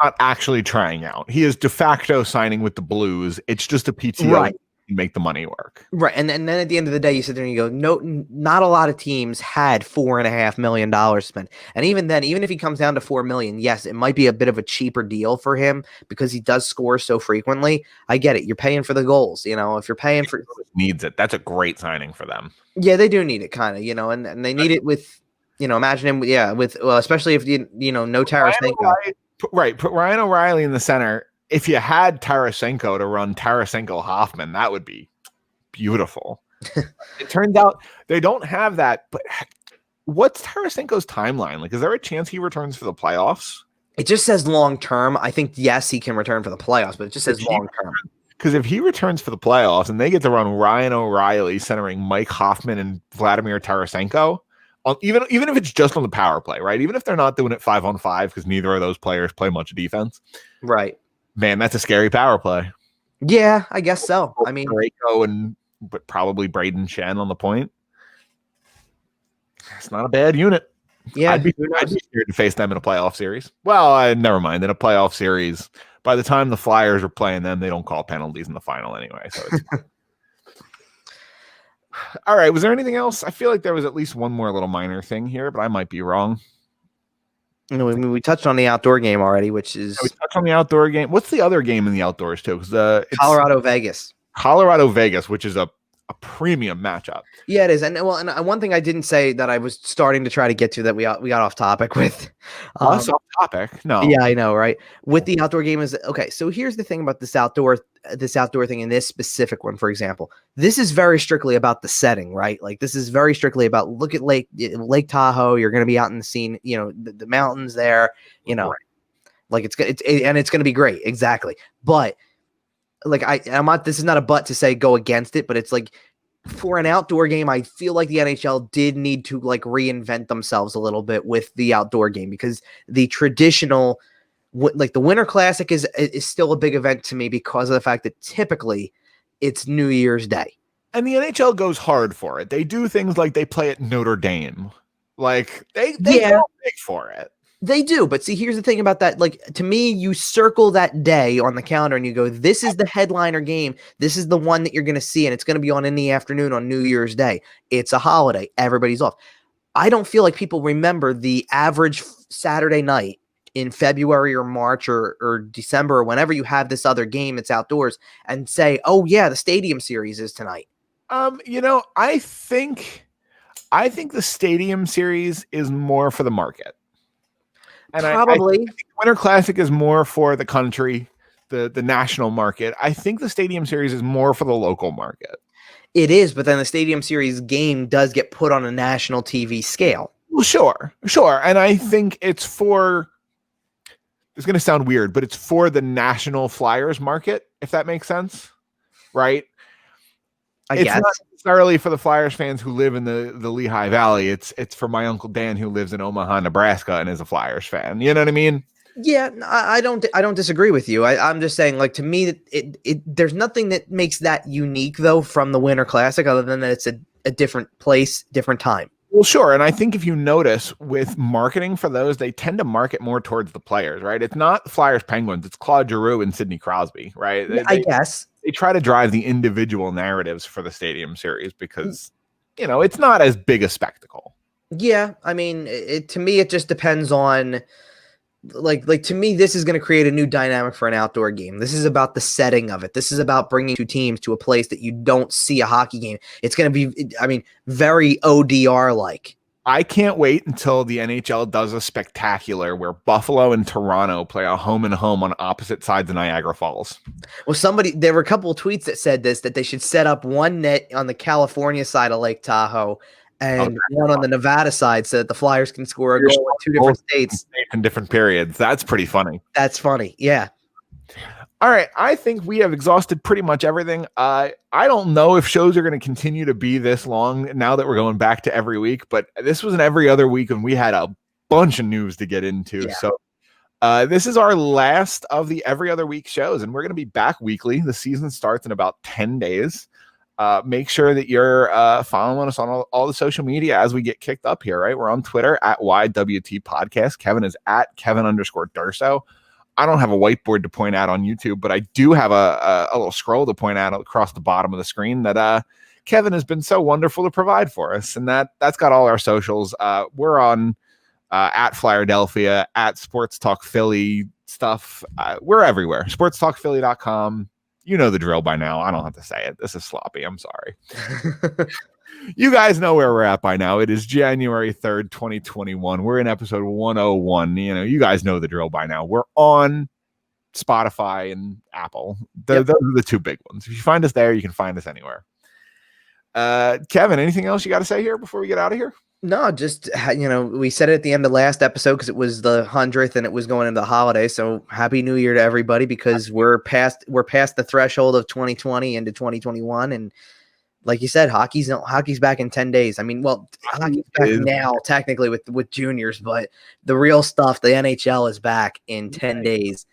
not actually trying out. He is de facto signing with the Blues. It's just a PTO, right? To make the money work, right? And then at the end of the day, you sit there and you go, no, not a lot of teams had $4.5 million to spend. And even then, even if he comes down to $4 million, yes, it might be a bit of a cheaper deal for him because he does score so frequently. I get it. You're paying for the goals. If you're paying for needs it, that's a great signing for them. Yeah, they do need it, kind of. And they need it with, imagine him. Yeah, especially if no Tarasenko. Right, put Ryan O'Reilly in the center. If you had Tarasenko to run Tarasenko Hoffman, that would be beautiful. It turns out they don't have that. But what's Tarasenko's timeline? Like, is there a chance he returns for the playoffs? It just says long term. I think, yes, he can return for the playoffs, but it just says long term. Because if he returns for the playoffs and they get to run Ryan O'Reilly centering Mike Hoffman and Vladimir Tarasenko, even if it's just on the power play, right? Even if they're not doing it 5-on-5, because neither of those players play much defense, right? Man, that's a scary power play. Yeah, I guess so. I mean, Parayko but probably Braden Shen on the point. It's not a bad unit. Yeah, I'd be scared to face them in a playoff series. Well, never mind. In a playoff series, by the time the Flyers are playing them, they don't call penalties in the final anyway. So it's all right. Was there anything else? I feel like there was at least one more little minor thing here, but I might be wrong. We touched on the outdoor game already, which is we touched on the outdoor game. What's the other game in the outdoors too? Because Colorado Vegas, which is a premium matchup. Yeah, it is. And one thing I didn't say that I was starting to try to get to that we got off topic with. Off topic? No. Yeah, I know, right? With the outdoor game is okay. So here's the thing about this outdoor thing in this specific one, for example. This is very strictly about the setting, right? Like, this is very strictly about, look at Lake Tahoe. You're going to be out in the scene, the mountains there, right. Like it's going to be great. Exactly. But like, I'm not, this is not a but to say go against it, but it's like, for an outdoor game, I feel like the NHL did need to like reinvent themselves a little bit with the outdoor game, because the traditional, like the Winter Classic is still a big event to me because of the fact that typically it's New Year's Day. And the NHL goes hard for it. They do things like they play at Notre Dame. Like they go big for it. They do, but see, here's the thing about that. Like, to me, you circle that day on the calendar and you go, this is the headliner game. This is the one that you're going to see, and it's going to be on in the afternoon on New Year's Day. It's a holiday. Everybody's off. I don't feel like people remember the average Saturday night in February or March or December or whenever you have this other game that's outdoors and say, oh, yeah, the Stadium Series is tonight. I think the Stadium Series is more for the market. And probably I think the Winter Classic is more for the country, the national market. I think the Stadium Series is more for the local market. It is, but then the Stadium Series game does get put on a national TV scale. Well, sure. And I think it's going to sound weird, but it's for the national Flyers market, if that makes sense. Right? I guess. Not necessarily for the Flyers fans who live in the Lehigh Valley. It's for my Uncle Dan who lives in Omaha, Nebraska and is a Flyers fan. You know what I mean? Yeah, I don't disagree with you. I'm just saying, like, to me, there's nothing that makes that unique though from the Winter Classic, other than that it's a different place, different time. Well, sure. And I think if you notice with marketing for those, they tend to market more towards the players, right? It's not Flyers Penguins. It's Claude Giroux and Sidney Crosby, right? I guess. They try to drive the individual narratives for the Stadium Series because, it's not as big a spectacle. Yeah. I mean, to me, it just depends on, like to me, this is going to create a new dynamic for an outdoor game. This is about the setting of it. This is about bringing two teams to a place that you don't see a hockey game. It's going to be, very ODR-like. I can't wait until the NHL does a spectacular where Buffalo and Toronto play a home and home on opposite sides of Niagara Falls. Well, there were a couple of tweets that said that they should set up one net on the California side of Lake Tahoe and one on the Nevada side so that the Flyers can score a goal in two different states. In different periods. That's pretty funny. That's funny. Yeah. All right. I think we have exhausted pretty much everything. I don't know if shows are going to continue to be this long now that we're going back to every week, but this was an every other week and we had a bunch of news to get into. Yeah. So this is our last of the every other week shows, and we're going to be back weekly. The season starts in about 10 days. Make sure that you're following us on all the social media as we get kicked up here, right? We're on Twitter at YWT Podcast. Kevin is at Kevin_Durso. I don't have a whiteboard to point out on YouTube, but I do have a little scroll to point out across the bottom of the screen that Kevin has been so wonderful to provide for us. And that's got all our socials. We're on at Flyerdelphia, at Sports Talk Philly stuff. We're everywhere. SportsTalkPhilly.com. You know the drill by now. I don't have to say it. This is sloppy. I'm sorry. You guys know where we're at by now. It is January 3rd, 2021. We're in episode 101. You guys know the drill by now. We're on Spotify and Apple. Those are the two big ones. If you find us there, you can find us anywhere. Kevin, anything else you got to say here before we get out of here? No, just, we said it at the end of last episode because it was the 100th and it was going into the holiday. So happy New Year to everybody, because we're past the threshold of 2020 into 2021. And like you said, hockey's back in 10 days. I mean, hockey's back now technically with juniors, but the real stuff, the NHL is back in 10 days.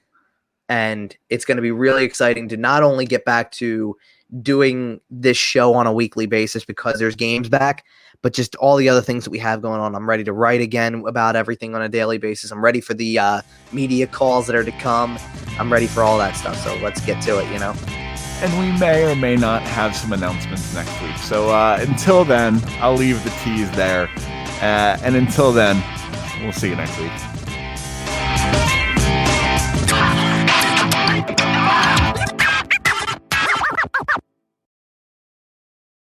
And it's going to be really exciting to not only get back to doing this show on a weekly basis because there's games back, but just all the other things that we have going on. I'm ready to write again about everything on a daily basis. I'm ready for the media calls that are to come. I'm ready for all that stuff. So let's get to it, And we may or may not have some announcements next week. So until then, I'll leave the tease there. And until then, we'll see you next week.